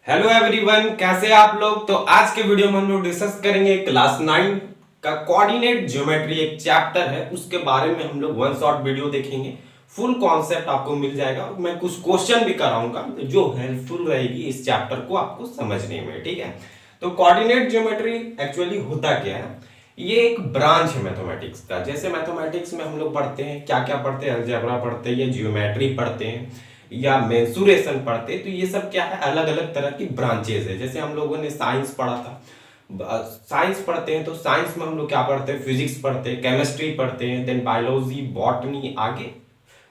Hello everyone, कैसे आप लोग। तो आज के वीडियो में हम लोग डिस्कस करेंगे क्लास 9 का कोऑर्डिनेट ज्योमेट्री एक चैप्टर है, उसके बारे में हम लोग वन शॉट वीडियो देखेंगे। फुल कॉन्सेप्ट आपको मिल जाएगा। मैं कुछ क्वेश्चन भी कराऊंगा जो हेल्पफुल रहेगी इस चैप्टर को आपको समझने में। ठीक है, तो कोऑर्डिनेट ज्योमेट्री एक्चुअली होता क्या है। ये एक ब्रांच है मैथमेटिक्स का। जैसे मैथमेटिक्स में हम लोग पढ़ते हैं, क्या क्या पढ़ते हैं, अलजेब्रा पढ़ते हैं, या जियोमेट्री पढ़ते हैं, या मेंसुरेशन पढ़ते हैं। तो ये सब क्या है, अलग अलग तरह की ब्रांचेस है। जैसे हम लोगों ने साइंस पढ़ा था, साइंस पढ़ते हैं तो साइंस में हम लोग क्या पढ़ते हैं, फिजिक्स पढ़ते हैं, केमिस्ट्री पढ़ते हैं, देन बायोलॉजी, बॉटनी, आगे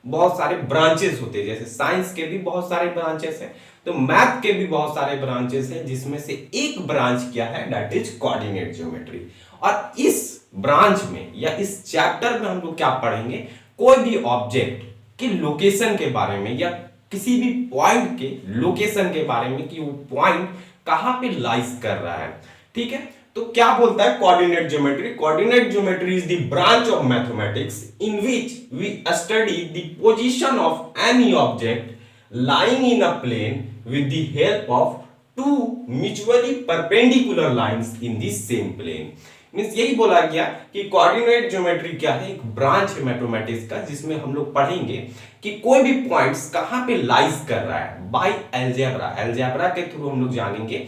बहुत सारे ब्रांचेस होते हैं। जैसे साइंस के भी बहुत सारे ब्रांचेस हैं, तो मैथ के भी बहुत सारे ब्रांचेस हैं, जिसमें से एक ब्रांच क्या है, दैट इज कोऑर्डिनेट ज्योमेट्री। और इस ब्रांच में या इस चैप्टर में हम लोग क्या पढ़ेंगे, कोई भी ऑब्जेक्ट के लोकेशन के बारे में, या किसी भी पॉइंट के लोकेशन के बारे में कि वो पॉइंट कहां पे लाइज कर रहा है। ठीक है, तो क्या बोलता है coordinate geometry. Coordinate geometry is the branch of mathematics in which we study the position of any object lying in a plane with the help of two mutually perpendicular lines in the same plane। Means यही बोला गया कि coordinate geometry क्या है, एक branch है mathematics का, जिसमें हम लोग पढ़ेंगे कि कोई भी पॉइंट्स कहां पे लाइज कर रहा है बाय अलजेब्रा। अलजेब्रा के थ्रू हम लोग जानेंगे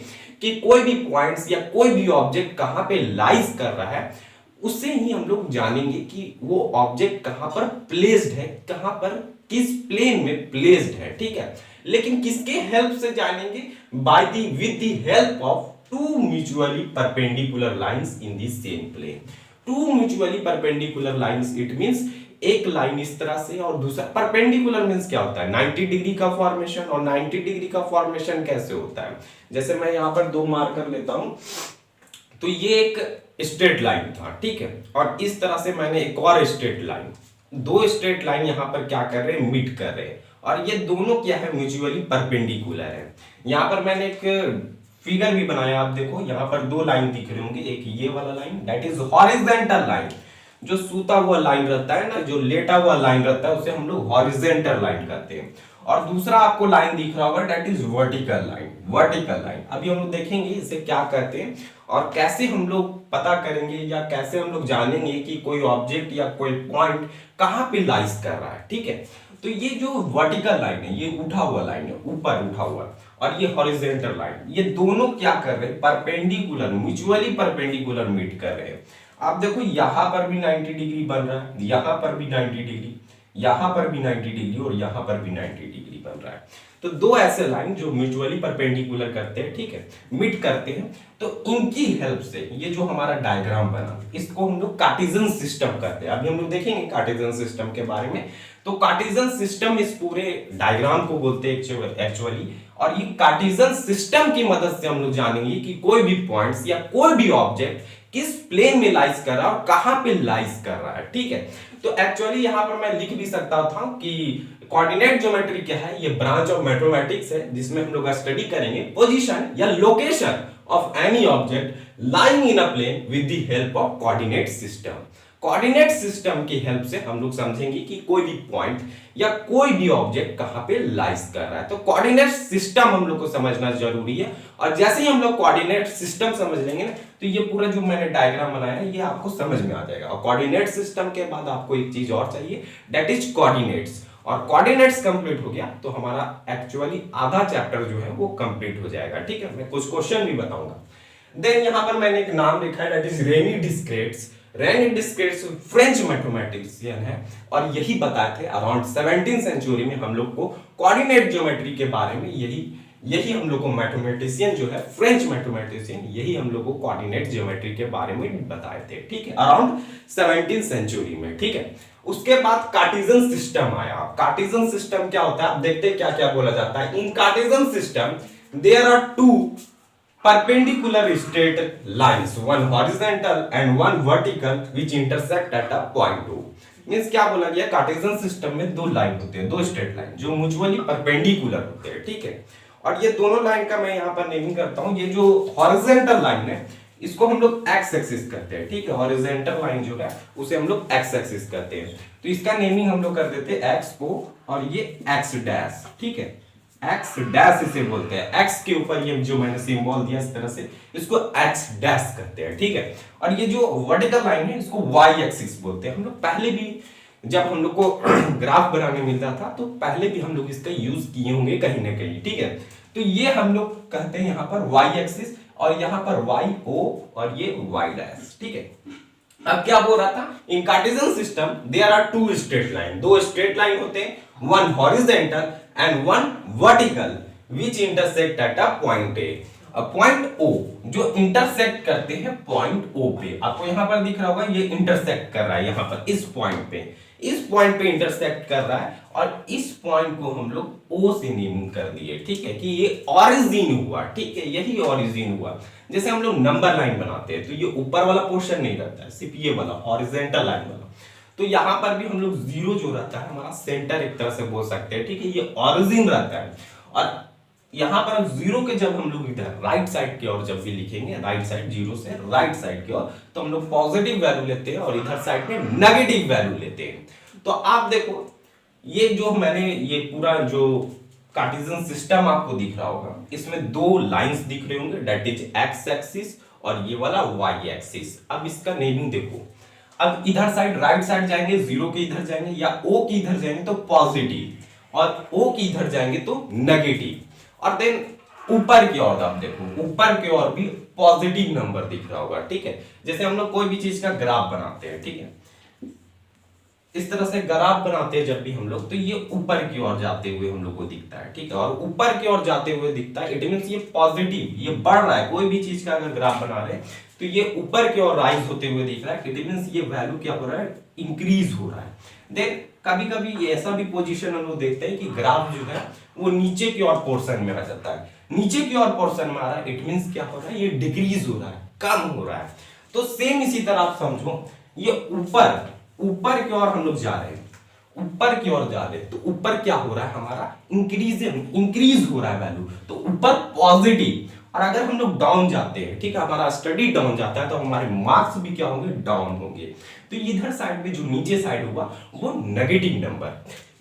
कि कोई भी पॉइंट्स या कोई भी ऑब्जेक्ट कहां पे लाइज कर रहा है। उससे ही हम लोग जानेंगे कि वो ऑब्जेक्ट कहां पर प्लेस्ड है, कहां पर किस प्लेन में प्लेस्ड है। ठीक है, लेकिन किसके हेल्प से जानेंगे, by the with the help of two mutually perpendicular lines in the same plane. Two mutually perpendicular lines, it means एक लाइन इस तरह से और दूसरा परपेंडिकुलर। मींस क्या होता है, 90 डिग्री का फॉर्मेशन। और 90 डिग्री का फॉर्मेशन कैसे होता है, जैसे मैं यहां पर दो मार्क कर लेता हूं, तो ये एक स्ट्रेट लाइन था। ठीक है, और इस तरह से मैंने एक और स्ट्रेट लाइन, दो स्ट्रेट लाइन यहां पर क्या कर रहे हैं, मीट कर रहे हैं, और ये दोनों क्या है, म्यूचुअली परपेंडिकुलर है। यहां पर मैंने एक फिगर भी बनाया, आप देखो यहां पर दो लाइन दिख रहे होंगे, एक ये वाला line that is horizontal line, जो सूता हुआ लाइन रहता है ना, जो लेटा हुआ लाइन रहता है, उसे हम लोग हॉरिजॉन्टल लाइन कहते हैं। और दूसरा आपको लाइन दिख रहा होगा, that is vertical line. Vertical line अभी हम लोग देखेंगे इसे क्या कहते हैं, और कैसे हम लोग पता करेंगे या कैसे हम लोग जानेंगे कि कोई ऑब्जेक्ट या कोई पॉइंट कहां पे लाइज कर रहा है। ठीक है, तो ये जो वर्टिकल लाइन है, ये उठा हुआ लाइन है, ऊपर उठा हुआ, और ये हॉरिजॉन्टल लाइन, ये दोनों क्या कर रहे हैं, परपेंडिकुलर, म्यूचुअली परपेंडिकुलर मीट कर रहे हैं। आप देखो यहां पर भी 90 डिग्री बन रहा है, यहां पर भी 90 डिग्री, यहां पर भी 90 डिग्री, और यहां पर भी 90 डिग्री बन रहा है। तो दो ऐसे लाइन जो म्यूचुअली परपेंडिकुलर करते हैं, ठीक है, मीट करते हैं, तो इनकी हेल्प से ये जो हमारा डायग्राम बना, इसको हम लोग कार्टेशियन सिस्टम कहते हैं। अभी हम लोग देखेंगे कार्टेशियन सिस्टम के बारे में। तो कार्टेशियन सिस्टम इस पूरे डायग्राम को बोलते हैं एक्चुअली। और ये कार्टेशियन सिस्टम की मदद से हम लोग जानेंगे कि कोई भी पॉइंट्स या कोई भी ऑब्जेक्ट किस प्लेन में लाइज कर रहा है और कहां पे लाइज कर रहा है। ठीक है, तो एक्चुअली यहां पर मैं लिख भी सकता था कि कोऑर्डिनेट ज्योमेट्री क्या है, ये ब्रांच ऑफ मैथमेटिक्स है, जिसमें हम लोग स्टडी करेंगे पोजीशन या location of any object lying in a plane with the help of coordinate system. Coordinate system की हेल्प से हम लोग समझेंगे कि कोई भी पॉइंट या कोई भी ऑब्जेक्ट कहां पे लाइज कर रहा है। तो कोऑर्डिनेट सिस्टम हम लोग को समझना जरूरी है, और जैसे ही हम लोग कोऑर्डिनेट सिस्टम समझ लेंगे ना, तो ये पूरा जो मैंने डायग्राम बनाया है ये आपको समझ में आ जाएगा। और कोऑर्डिनेट सिस्टम के बाद आपको एक चीज और चाहिए, दैट इज कोऑर्डिनेट्स। और कोऑर्डिनेट्स कंप्लीट हो गया तो हमारा एक्चुअली आधा चैप्टर जो है वो कंप्लीट हो जाएगा। ठीक है, मैं कुछ क्वेश्चन भी बताऊंगा। देन यहां पर मैंने एक नाम लिखा है, that is Rene Descartes. Rene Descartes French mathematician है, और यही बताए थे अराउंड 17th सेंचुरी में हम लोग को कोऑर्डिनेट ज्योमेट्री के बारे में। यही हम लोग को मैथमेटिशियन जो है, फ्रेंच मैथमेटिशियन, यही हम लोग को कोऑर्डिनेट ज्योमेट्री के बारे में बताए थे। ठीक है, अराउंड 17th सेंचुरी में। ठीक है, उसके बाद कार्टेशियन सिस्टम आया। कार्टेशियन सिस्टम क्या होता है, आप देखते हैं क्या क्या बोला जाता है। In Cartesian system there are two perpendicular straight lines, one horizontal and one vertical, which intersect at a point O। Means क्या बोला गया, कार्टेशियन सिस्टम में दो लाइन होते हैं, दो स्ट्रेट लाइन जो म्यूचुअली परपेंडिकुलर होते हैं। ठीक है, और ये दोनों लाइन का मैं यहाँ पर नेमिंग करता हूँ। ये जो हॉरिजॉन्टल लाइन है, इसको हम लोग एक्स एक्सिस करते हैं। ठीक है, हॉरिजॉन्टल लाइन जो है उसे हम लोग एक्स एक्सिस करते हैं, तो इसका नेमिंग हम लोग कर देते हैं एक्स को, और ये एक्स डैश। ठीक है, एक्स डैश इसे बोलते हैं। एक्स के ऊपर ये जो मैंने सिंबल दिया इस तरह से, इसको एक्स डैश कहते हैं, ठीक है। और ये जो वर्टिकल लाइन है इसको वाई एक्सिस बोलते हैं। हम लोग पहले भी जब हम लोग को ग्राफ बनाने मिलता था तो पहले भी हम लोग इसका यूज किए होंगे कहीं ना कहीं, ठीक है। तो ये हम लोग कहते हैं यहाँ पर वाई एक्सिस और यहाँ पर वाई ओ और ये वाई डैश, ठीक है। अब क्या बोल रहा था, in Cartesian system there are two straight line, दो स्ट्रेट लाइन होते हैं, one horizontal and one vertical which intersect at a point A. Point O जो इंटरसेक्ट करते हैं पॉइंट ओ पे, आपको यहां पर दिख रहा होगा ये इंटरसेक्ट कर रहा है यहां पर इस पॉइंट पे, इस पॉइंट पे इंटरसेक्ट कर रहा है और इस पॉइंट को हम लोग ओ से नेमिंग कर दिए, ठीक है, कि ये ऑरिजिन हुआ, ठीक है, यही ऑरिजिन हुआ। जैसे हम लोग नंबर लाइन बनाते हैं तो ये ऊपर वाला पोर्शन नहीं रहता है, सिर्फ ये वाला हॉरिजॉन्टल लाइन वाला। तो यहां पर भी हम लोग जीरो जो रहता है हमारा सेंटर एक तरह से बोल सकते हैं, ठीक है, ये ऑरिजिन रहता है। और यहां पर जीरो के जब हम लोग इधर राइट साइड की ओर जब भी लिखेंगे, राइट साइड जीरो से राइट साइड की ओर, तो हम लोग पॉजिटिव वैल्यू लेते हैं और इधर साइड में नेगेटिव वैल्यू लेते हैं। तो आप देखो ये जो मैंने ये पूरा जो कार्टेशियन सिस्टम आपको दिख रहा होगा, इसमें दो लाइंस दिख रहे होंगे, दैट इज एक्स एक्सिस और ये वाला वाई एक्सिस। अब इसका नेमिंग देखो, अब इधर साइड राइट साइड जाएंगे, जीरो के इधर जाएंगे या ओ के इधर जाएंगे तो पॉजिटिव और ओ के इधर जाएंगे तो नेगेटिव। और देन ऊपर की ओर आप देखो, ऊपर की ओर भी पॉजिटिव नंबर दिख रहा होगा, ठीक है। जैसे हम लोग कोई भी चीज का ग्राफ बनाते हैं, ठीक है, इस तरह से ग्राफ बनाते हैं जब भी हम लोग, तो ये ऊपर की ओर जाते हुए हम लोग को दिखता है, ठीक है। और ऊपर की ओर जाते हुए दिखता है, इट मींस ये पॉजिटिव, ये बढ़ रहा है। कोई भी चीज का अगर ग्राफ बना रहे हैं तो ये ऊपर की ओर राइज होते हुए दिख रहा है, इट मींस ये वैल्यू क्या हो रहा है, इंक्रीज हो रहा है। देन कभी कभी ऐसा भी पोजीशन हम लोग देखते हैं कि ग्राफ जो है वो नीचे की ओर पोर्शन में आ जाता है, नीचे की ओर पोर्शन में आ रहा है, इट मींस क्या हो रहा है, ये डिक्रीज हो रहा है, कम हो रहा है। तो सेम इसी तरह आप समझो, ये ऊपर ऊपर की ओर हम लोग जा रहे हैं, ऊपर की ओर जा रहे हैं, तो ऊपर क्या हो रहा है हमारा, इंक्रीज हो रहा है वैल्यू, तो ऊपर पॉजिटिव। और अगर हम लोग डाउन जाते हैं, ठीक है, हमारा स्टडी डाउन जाता है तो हमारे मार्क्स भी क्या होंगे, डाउन होंगे। तो इधर साइड में जो नीचे साइड होगा वो नेगेटिव नंबर,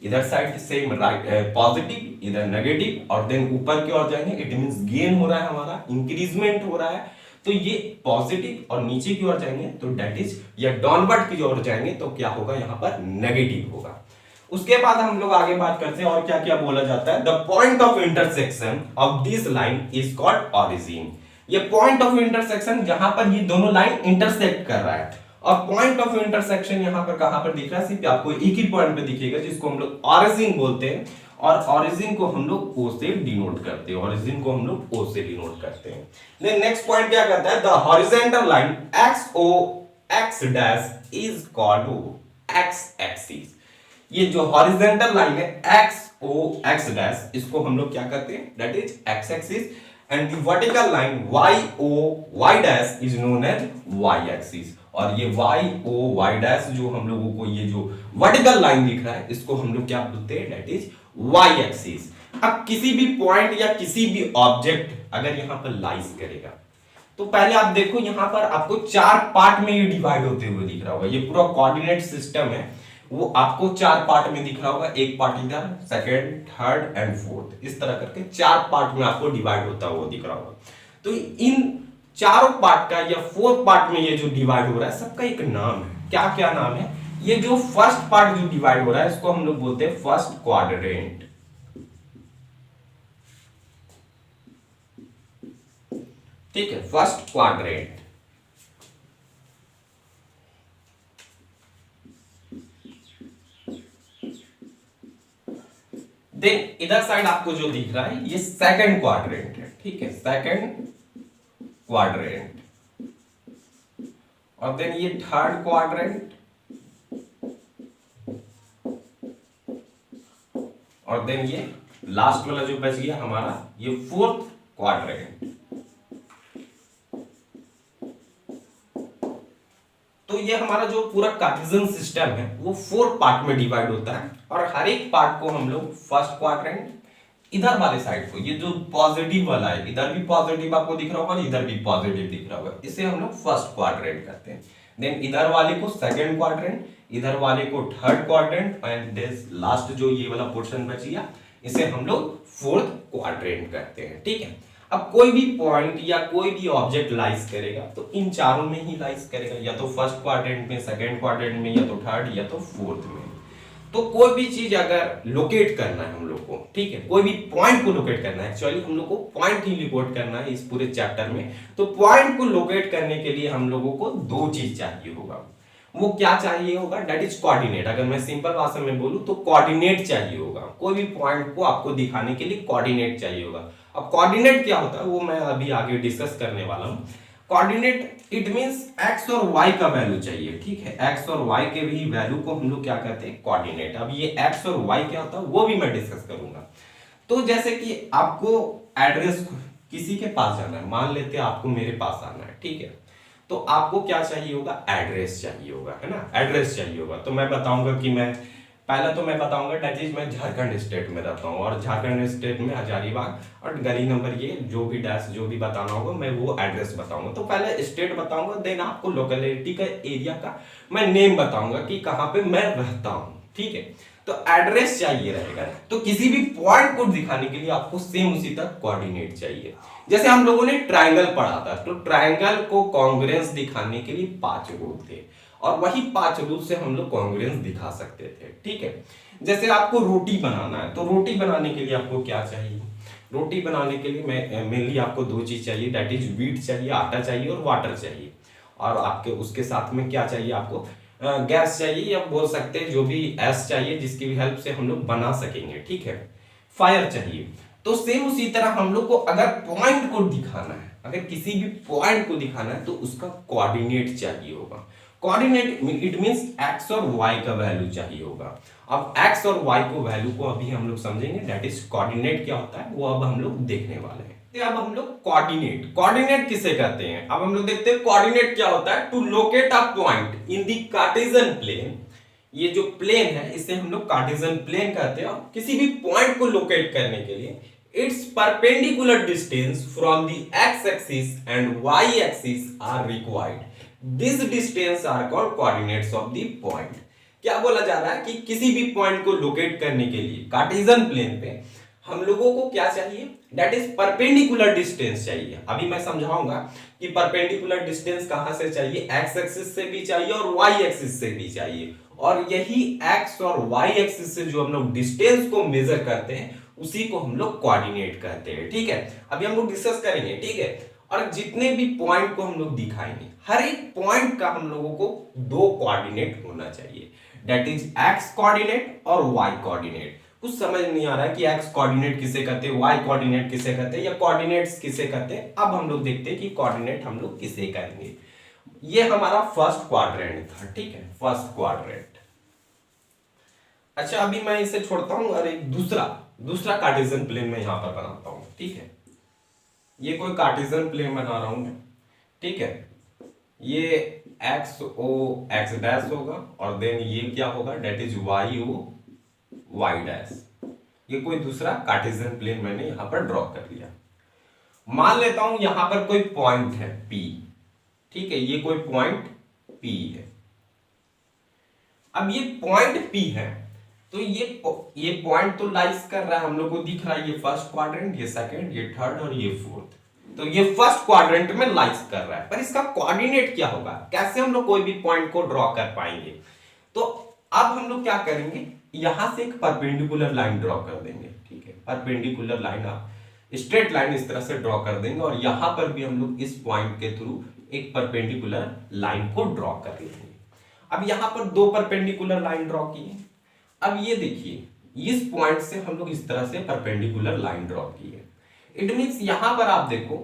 इधर साइड सेम राइट पॉजिटिव, इधर नेगेटिव, और देन ऊपर की ओर जाएंगे, इट मींस गेन हो रहा है, हमारा इंक्रीजमेंट हो रहा है। तो ये पॉजिटिव, और नीचे की ओर जाएंगे तो दैट इज, या डाउनवर्ड की ओर जाएंगे तो क्या होगा, यहां पर नेगेटिव होगा। उसके बाद हम लोग आगे बात करते हैं और क्या क्या बोला जाता है, the point of intersection of this line is called origin. ये पॉइंट ऑफ इंटरसेक्शन जहां पर ये दोनों लाइन इंटरसेक्ट कर रहा है, और पॉइंट ऑफ इंटरसेक्शन यहां पर कहां पर दिख रहा है, सिर्फ आपको एक ही पॉइंट पे दिखेगा जिसको हम लोग ऑरिजिन बोलते हैं। और ऑरिजिन को हम लोग ओ से डिनोट करते हैं, ऑरिजिन को हम लोग ओ से डिनोट करते हैं। देन नेक्स्ट पॉइंट क्या कहता है, the horizontal line X O X dash is called X axis. ये जो हॉरिजॉन्टल लाइन है एक्स ओ एक्स डैश, इसको हम लोग क्या कहते हैं, that is X axis. And the vertical line Y O Y dash is known as Y axis. और ये वाई ओ वाई डैश जो हम लोगों को ये जो वर्टिकल लाइन दिख रहा है, इसको हम लोग क्या बोलते हैं, दैट इज वाई एक्सिस। अब किसी भी पॉइंट या किसी भी ऑब्जेक्ट अगर यहां पर लाइज करेगा, तो पहले आप देखो यहां पर आपको चार पार्ट में ये डिवाइड होते हुए दिख रहा होगा। ये पूरा कोऑर्डिनेट सिस्टम है, वो आपको चार पार्ट में दिख रहा होगा, एक पार्ट इधर, सेकंड, थर्ड एंड फोर्थ, इस तरह करके चार पार्ट में आपको डिवाइड होता हुआ दिख रहा होगा। तो इन चारों पार्ट का या फोर्थ पार्ट में ये जो डिवाइड हो रहा है, सबका एक नाम है। क्या क्या नाम है, ये जो फर्स्ट पार्ट जो डिवाइड हो रहा है इसको हम लोग बोलते हैं फर्स्ट क्वाड्रेंट, ठीक है, फर्स्ट क्वाड्रेंट। देन इधर साइड आपको जो दिख रहा है ये सेकंड क्वाड्रेंट है, ठीक है, सेकंड क्वाड्रेंट। और देन ये थर्ड क्वाड्रेंट, और देन ये लास्ट वाला जो बच गया हमारा ये फोर्थ क्वाड्रेंट। तो ये हमारा जो पूरा कार्टेशियन सिस्टम है वो फोर पार्ट में डिवाइड होता है, और हर एक पार्ट को हम लोग फर्स्ट क्वाड्रेंट, इधर वाले साइड को ये जो पॉजिटिव वाला है, इधर भी पॉजिटिव आपको दिख रहा होगा, इधर भी पॉजिटिव दिख रहा होगा, इसे हम लोग फर्स्ट क्वाड्रेंट कहते हैं। देन इधर वाले को सेकंड क्वाड्रेंट, इधर वाले को third quadrant, and this last जो ये वाला पोर्शन बच गया इसे हम लोग फोर्थ क्वाड्रेंट कहते हैं। ठीक है, अब कोई भी पॉइंट या कोई भी ऑब्जेक्ट लाइज करेगा तो इन चारों में ही लाइज करेगा, या तो फर्स्ट क्वाड्रेंट में, सेकंड क्वाड्रेंट में, या तो थर्ड, या तो फोर्थ में। तो कोई भी चीज अगर लोकेट करना है हम लोग को, ठीक है, कोई भी पॉइंट को लोकेट करना है, एक्चुअली हम लोग को पॉइंट ही लोकेट करना है इस पूरे चैप्टर में। तो पॉइंट को लोकेट करने के लिए हम लोगों को दो चीज चाहिए होगा। वो क्या चाहिए होगा? That is coordinate. अगर मैं सिंपल भाषा में बोलूं तो कोऑर्डिनेट चाहिए होगा। कोई भी पॉइंट को आपको दिखाने के लिए कोऑर्डिनेट चाहिए होगा। अब कोऑर्डिनेट क्या होता है वो मैं अभी आगे डिस्कस करने वाला हूं। कोऑर्डिनेट इट मींस एक्स और वाई का वैल्यू चाहिए। ठीक है, एक्स और वाई के भी वैल्यू को हम लोग क्या कहते हैं? कोऑर्डिनेट। अब ये एक्स और वाई क्या होता है वो भी मैं डिस्कस करूंगा। तो जैसे कि आपको एड्रेस किसी के पास जाना है, मान लेते हैं आपको मेरे पास आना है, ठीक है, तो आपको क्या चाहिए होगा? एड्रेस चाहिए होगा, है ना, एड्रेस चाहिए होगा। तो मैं बताऊंगा कि मैं पहला तो मैं बताऊंगा दैट इज मैं झारखंड स्टेट में रहता हूँ, और झारखंड स्टेट में हजारीबाग, और गली नंबर ये जो भी डैश जो भी बताना होगा मैं वो एड्रेस बताऊंगा। तो पहले स्टेट बताऊंगा, देन आपको लोकेलिटी का, एरिया का मैं नेम बताऊंगा कि कहाँ पे मैं रहता हूँ। ठीक है, तो एड्रेस चाहिए रहेगा। तो किसी भी पॉइंट को दिखाने के लिए आपको सेम उसी तक कोऑर्डिनेट चाहिए। जैसे हम लोगों ने ट्रायंगल पढ़ा था, तो ट्रायंगल को कॉन्ग्रुएंस दिखाने के लिए 5 रूल थे, और वही 5 रूल से हम लोग कॉन्ग्रुएंस दिखा सकते थे। ठीक है, जैसे आपको रोटी बनाना है, तो रोटी बनाने के लिए आपको क्या चाहिए? रोटी बनाने के लिए मेनली आपको दो चीज चाहिए, दैट इज व्हीट चाहिए, आटा चाहिए, और वाटर चाहिए। और आपके उसके साथ में क्या चाहिए? आपको गैस चाहिए, या बोल सकते हैं जो भी एस चाहिए जिसकी भी हेल्प से हम लोग बना सकेंगे। ठीक है, फायर चाहिए। तो सेम उसी तरह हम लोग को अगर पॉइंट को दिखाना है, अगर किसी भी पॉइंट को दिखाना है तो उसका कोऑर्डिनेट चाहिए होगा। कोऑर्डिनेट इट मींस एक्स और वाई का वैल्यू चाहिए होगा। अब एक्स और वाई को वैल्यू को अभी हम लोग समझेंगे, दैट इज कोऑर्डिनेट क्या होता है वो अब हम लोग देखने वाले हैं। अब हम लोग कोऑर्डिनेट किसे कहते हैं? अब हम लोग देखते हैं कोऑर्डिनेट क्या होता है। To locate a point in the Cartesian plane, ये जो प्लेन है इसे हम लोग कार्टेशियन प्लेन कहते हैं। और किसी भी पॉइंट को लोकेट करने के लिए its perpendicular distance from the X axis and Y axis are required. This distance are called coordinates of the point. क्या बोला जा रहा है कि किसी भी पॉइंट को लोकेट करने के लिए कार्टेशियन प्लेन पे हम लोगों को क्या चाहिए? दैट इज परपेंडिकुलर डिस्टेंस चाहिए। अभी मैं समझाऊंगा कि परपेंडिकुलर डिस्टेंस कहां से चाहिए, एक्स एक्सिस से भी चाहिए और वाई एक्सिस से भी चाहिए। और यही एक्स और वाई एक्सिस से जो हम लोग डिस्टेंस को मेजर करते हैं उसी को हम लोग कोऑर्डिनेट कहते हैं। ठीक है, अभी हम लोग डिस्कस करेंगे। ठीक है, और जितने भी पॉइंट को हम लोग दिखाएंगे, हर एक पॉइंट का हम लोगों को दो कोऑर्डिनेट होना चाहिए, दैट इज एक्स कोऑर्डिनेट और वाई कोऑर्डिनेट। कुछ समझ नहीं आ रहा है कि एक्स कोऑर्डिनेट किसे कहते हैं, वाई कोऑर्डिनेट किसे कहते हैं, या कोऑर्डिनेट्स किसे कहते हैं। अब हम लोग देखते हैं कि कोऑर्डिनेट हम लोग किसे कहेंगे। ये हमारा फर्स्ट क्वाड्रेंट था। ठीक है, फर्स्ट क्वाड्रेंट। अच्छा, अभी मैं इसे छोड़ता हूं और एक दूसरा कार्टेशियन प्लेन में यहां पर बनाता हूं। ठीक है, ये कोई कार्टेशियन प्लेन बना रहा हूं मैं। ठीक है, ये एक्स ओ एक्स डैश होगा, और देन ये क्या होगा? That is Y O Y dash. ये कोई दूसरा कार्टेशियन प्लेन मैंने यहां पर ड्रॉ कर लिया। मान लेता हूं यहां पर कोई पॉइंट है P। ठीक है, ये कोई पॉइंट P है। अब ये पॉइंट P है, तो ये पॉइंट तो लाइज कर रहा है, हम लोग को दिख रहा है। ये फर्स्ट क्वाड्रेंट, ये सेकंड, ये थर्ड और ये फोर्थ। तो ये फर्स्ट क्वाड्रेंट में लाइज कर रहा है, पर इसका कोऑर्डिनेट क्या होगा? कैसे हम लोग कोई भी पॉइंट को ड्रॉ कर पाएंगे? तो अब हम लोग क्या करेंगे, यहां से एक परपेंडिकुलर लाइन ड्रॉ कर देंगे। ठीक है, परपेंडिकुलर लाइन, आप स्ट्रेट लाइन इस तरह से ड्रॉ कर देंगे, और यहां पर भी हम लोग इस पॉइंट के थ्रू एक परपेंडिकुलर लाइन को ड्रॉ कर लेंगे। अब यहां पर दो परपेंडिकुलर लाइन ड्रॉ किए। अब ये देखिए, इस पॉइंट से हम लोग इस तरह से परपेंडिकुलर लाइन ड्रॉ की है। इट मींस यहां पर आप देखो,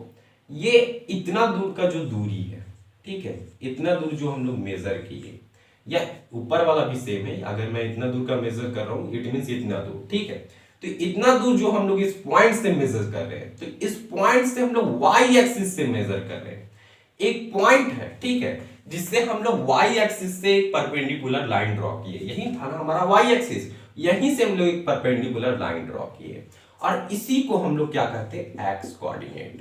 ये इतना दूर का जो दूरी है, ठीक है, इतना दूर जो हम लोग मेजर किए, या ऊपर वाला भी सेम है। अगर मैं इतना दूर का मेजर कर रहा हूं, इट मींस इतना दूर। ठीक है, तो इतना दूर जो हम लोग इस पॉइंट से मेजर कर रहे हैं, तो इस पॉइंट से हम लोग वाई एक्सिस से मेजर कर रहे हैं। एक पॉइंट है, ठीक है, जिससे हम लोग वाई एक्सिस से एक परपेंडिकुलर लाइन ड्रॉ किए। यही था ना हमारा वाई एक्सिस, यहीं से हम लोग एक परपेंडिकुलर लाइन ड्रॉ किए, और इसी को हम लोग क्या कहते हैं? X coordinate.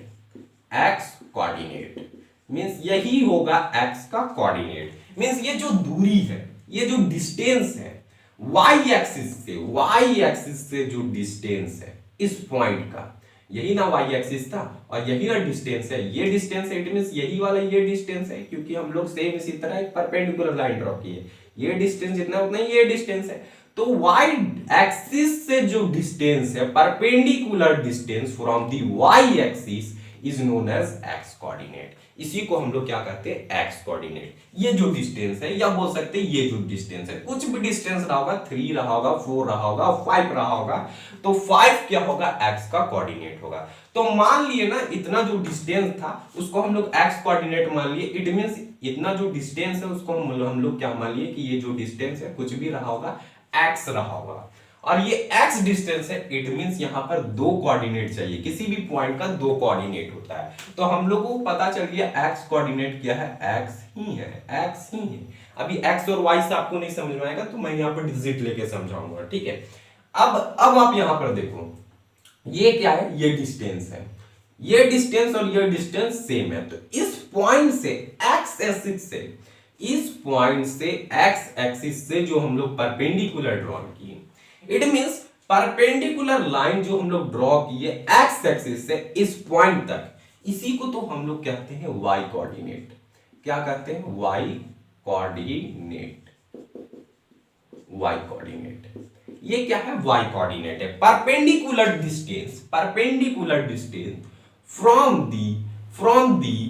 X coordinate means यही होगा एक्स का कोऑर्डिनेट। मींस ये जो दूरी है, ये जो डिस्टेंस है वाई एक्सिस से जो डिस्टेंस है, इस पॉइंट का, यही ना वाई एक्सिस था और यही ना डिस्टेंस है, ये डिस्टेंस है, इट मींस यही वाला ये डिस्टेंस है, क्योंकि हम लोग सेम इसी तरह एक परपेंडिकुलर लाइन ड्रॉ की है, ये डिस्टेंस जितना उतना ही ये डिस्टेंस है। तो वाई एक्सिस से जो डिस्टेंस है, perpendicular distance from the Y axis is known as X coordinate. इसी को हम लोग क्या कहते हैं, एक्स कोऑर्डिनेट। ये जो डिस्टेंस है, या बोल सकते हैं ये जो डिस्टेंस है, कुछ भी डिस्टेंस रहा होगा, 3 रहा होगा, 4 रहा होगा, 5 रहा होगा, तो 5 क्या होगा, एक्स का कोऑर्डिनेट होगा। तो मान लिए ना इतना जो डिस्टेंस था उसको हम लोग एक्स कोऑर्डिनेट मान लिए, इट मींस इतना जो डिस्टेंस है उसको हम लोग क्या मान लिए कि ये जो डिस्टेंस है कुछ भी रहा होगा, एक्स रहा होगा। और ये x डिस्टेंस है, इट मींस यहां पर 2 कोऑर्डिनेट चाहिए, किसी भी पॉइंट का 2 कोऑर्डिनेट होता है। तो हम लोगों को पता चल गया x कोऑर्डिनेट क्या है, x ही है, x ही है। अभी x और y से आपको नहीं समझ में आएगा तो मैं यहां पर डिजिट लेके समझाऊंगा, ठीक है। अब आप यहां पर देखो, ये क्या है, ये डिस्टेंस है, ये डिस्टेंस और ये डिस्टेंस सेम है। तो इस पॉइंट से x एक्सिस से, इस पॉइंट से x एक्सिस से जो हम लोग परपेंडिकुलर ड्रॉ किए, इट मींस परपेंडिकुलर लाइन जो हम लोग ड्रॉ किए एक्स एक्सिस से इस पॉइंट तक, इसी को तो हम लोग कहते हैं वाई कोऑर्डिनेट। क्या कहते हैं, वाई कोऑर्डिनेट, वाई कोऑर्डिनेट। ये क्या है, वाई कोऑर्डिनेट है। Perpendicular distance, perpendicular distance from the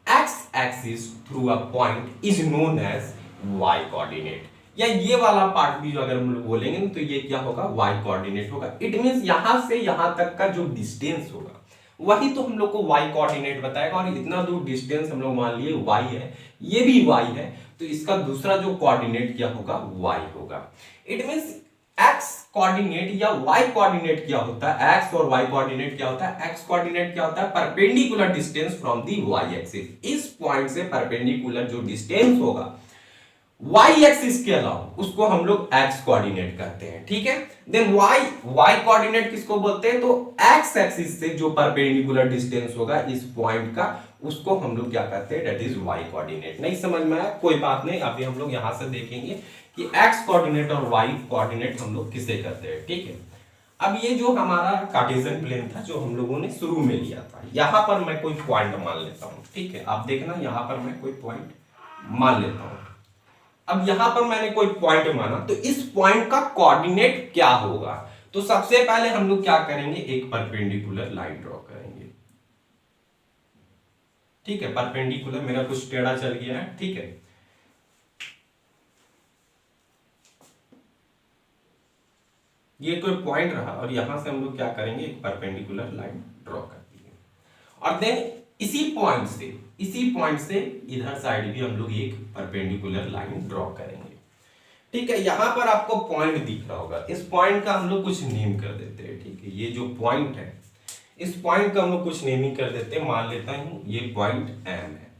X axis through a point is known as Y coordinate. या ये वाला पार्ट भी जो अगर हम लोग बोलेंगे तो ये क्या होगा, वाई कोऑर्डिनेट होगा। इट मींस यहां से यहां तक का जो डिस्टेंस होगा वही तो हम लोग को वाई कोऑर्डिनेट बताएगा। और इतना दूर डिस्टेंस हम लोग मान लिए वाई है, ये भी वाई है, तो इसका दूसरा जो कोऑर्डिनेट क्या होगा, वाई होगा। इट मींस एक्स कोऑर्डिनेट या वाई कोऑर्डिनेट क्या होता है, एक्स और वाई कोऑर्डिनेट क्या होता है, एक्स कोऑर्डिनेट क्या होता है, perpendicular distance from the Y axis. इस पॉइंट से परपेंडिकुलर जो डिस्टेंस होगा y एक्सिस के अलावा उसको हम लोग x कोऑर्डिनेट कहते हैं, ठीक है। देन y कोऑर्डिनेट किसको बोलते हैं, तो x एक्सिस से जो परपेंडिकुलर डिस्टेंस होगा इस पॉइंट का, उसको हम लोग क्या कहते हैं, दैट इज y कोऑर्डिनेट। नहीं समझ में आया, कोई बात नहीं, अभी हम लोग यहां से देखेंगे कि x कोऑर्डिनेट और y कोऑर्डिनेट हम लोग किसे कहते हैं, ठीक है। अब ये जो हमारा कार्टेशियन प्लेन था जो हम लोगों ने शुरू में लिया था, यहां पर मैं कोई पॉइंट मान लेता हूं, ठीक है। आप देखना यहां पर मैं कोई पॉइंट मान लेता हूं। अब यहां पर मैंने कोई पॉइंट माना, तो इस पॉइंट का कोऑर्डिनेट क्या होगा, तो सबसे पहले हम लोग क्या करेंगे, एक परपेंडिकुलर लाइन ड्रॉ करेंगे, ठीक है। परपेंडिकुलर, मेरा कुछ टेढ़ा चल गया है, ठीक है। ये कोई पॉइंट रहा और यहां से हम लोग क्या करेंगे, एक परपेंडिकुलर लाइन ड्रॉ कर दिए। और देन इसी पॉइंट से इधर साइड भी हम लोग एक परपेंडिकुलर लाइन ड्रॉ करेंगे, ठीक है। यहां पर आपको पॉइंट दिख रहा होगा, इस पॉइंट का हम लोग कुछ नेम कर देते हैं, ठीक है। ये जो पॉइंट है, इस पॉइंट का हम लोग कुछ नेमिंग कर देते हैं, मान लेता हूं ये पॉइंट M है,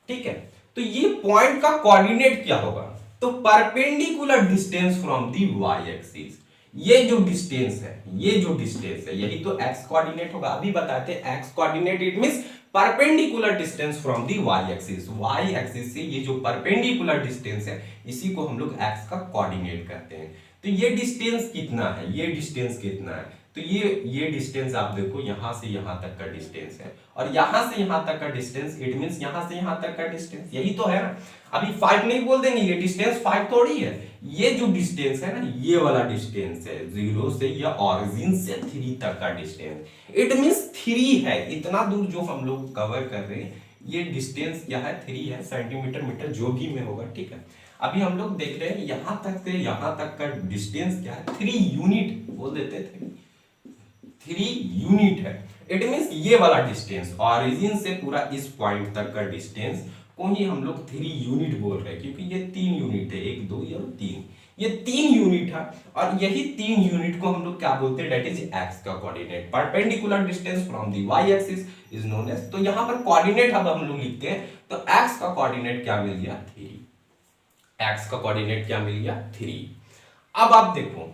ठीक है। तो ये पॉइंट का कोऑर्डिनेट क्या होगा, तो perpendicular distance from the Y axis. ये जो डिस्टेंस है, ये जो डिस्टेंस है, यही तो x कोऑर्डिनेट होगा। अभी बताते हैं x coordinate, it means perpendicular distance from the y axis. y axis से ये जो परपेंडिकुलर डिस्टेंस है, इसी को हम लोग x का कोऑर्डिनेट कहते हैं। तो ये डिस्टेंस कितना है, ये डिस्टेंस कितना है, तो ये डिस्टेंस आप देखो, यहां से यहां तक का डिस्टेंस है, और यहां से यहां तक का डिस्टेंस, इट मींस यहां से यहां तक का डिस्टेंस, यही तो है ना। अभी 5 नहीं बोल देंगे, ये डिस्टेंस 5 थोड़ी है, ये जो डिस्टेंस है ना, ये वाला डिस्टेंस है, 0 से या ओरिजिन से 3 तक का डिस्टेंस, इट मींस 3 है। इतना दूर जो हम लोग कवर कर रहे हैं, ये डिस्टेंस क्या है, 3 है, सेंटीमीटर मीटर जो भी में होगा, ठीक है। अभी हम लोग देख रहे हैं यहां तक से यहां तक का डिस्टेंस क्या है, 3 यूनिट बोल देते थे, 3 यूनिट है। इट मींस ये वाला डिस्टेंस ओरिजिन से पूरा इस पॉइंट तक का डिस्टेंस को ही हम लोग 3 यूनिट बोल रहे हैं, क्योंकि ये 3 यूनिट है, 1 2 और 3, ये 3 यूनिट है। और यही 3 यूनिट को हम लोग क्या बोलते हैं, दैट इज एक्स का coordinate. Perpendicular distance from the Y axis is known as, तो यहां पर कोऑर्डिनेट अब हम लोग लिखते हैं, तो एक्स का कोऑर्डिनेट क्या मिल गया, 3। एक्स का कोऑर्डिनेट क्या मिल गया, 3। अब आप देखो,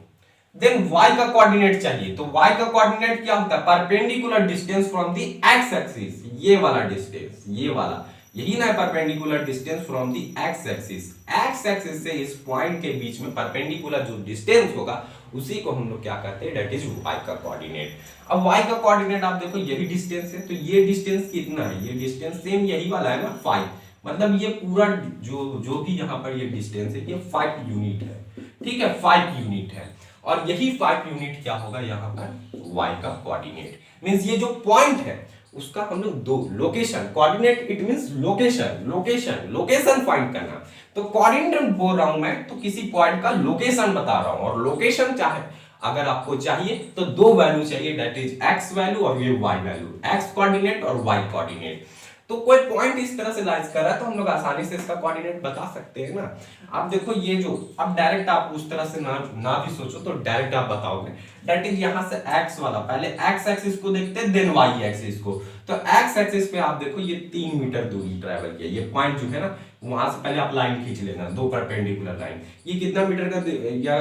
देन y का कोऑर्डिनेट चाहिए, तो y का कोऑर्डिनेट क्या होता है, perpendicular distance from the x axis, ये वाला डिस्टेंस, ये वाला, यही ना perpendicular distance from the X axis. X axis से इस पॉइंट के बीच में परपेंडिकुलर जो डिस्टेंस होगा उसी को हम लोग क्या कहते हैं, दैट इज वाई का कोऑर्डिनेट। अब वाई का कोऑर्डिनेट आप देखो यही डिस्टेंस है, तो ये डिस्टेंस कितना है, ये डिस्टेंस सेम यही वाला है ना 5, मतलब ये पूरा जो भी यहाँ पर ये डिस्टेंस है ये 5 यूनिट है, ठीक है 5 यूनिट है। और यही 5 यूनिट क्या होगा यहाँ पर वाई का कोऑर्डिनेट। मींस ये जो पॉइंट है उसका हम लोग दो location, coordinate it means location find करना। तो कोऑर्डिनेट बोल रहा हूं मैं तो किसी पॉइंट का लोकेशन बता रहा हूं, और लोकेशन चाहे अगर आपको चाहिए तो दो वैल्यू चाहिए, दैट इज एक्स वैल्यू और ये वाई वैल्यू, एक्स कोऑर्डिनेट और वाई कोऑर्डिनेट। तो कोई पॉइंट इस तरह से लाइज कर रहा है तो हम लोग आसानी से इसका कोऑर्डिनेट बता सकते हैं ना। आप देखो ये जो अब डायरेक्ट आप उस तरह से ना भी सोचो तो डायरेक्ट आप बताओगे, दैट इज यहां से x वाला, पहले x एक्सिस को देखते हैं देन y एक्सिस को। तो x एक्सिस पे आप देखो ये 3 मीटर दूरी ट्रैवल किया, ये पॉइंट जो है ना वहां से पहले आप लाइन खींच लेना, दो परपेंडिकुलर लाइन। ये कितना मीटर का या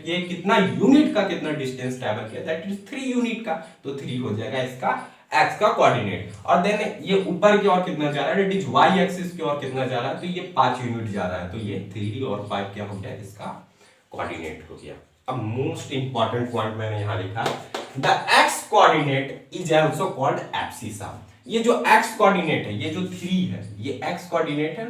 ये कितना यूनिट का कितना डिस्टेंस ट्रैवल किया, दैट इज 3 यूनिट का, तो 3 हो जाएगा इसका x का कोऑर्डिनेट। और देन ये ऊपर की ओर कितना जा रहा है, दैट इज y एक्सिस की ओर कितना जा रहा है, तो ये 5 यूनिट जा रहा है, तो ये 3 और 5 क्या हो गया, इसका कोऑर्डिनेट हो गया। अब मोस्ट इंपॉर्टेंट पॉइंट मैंने यहां लिखा, the x coordinate is also called abscissa. ये जो x कोऑर्डिनेट है, ये जो 3 है ये x कोऑर्डिनेट है,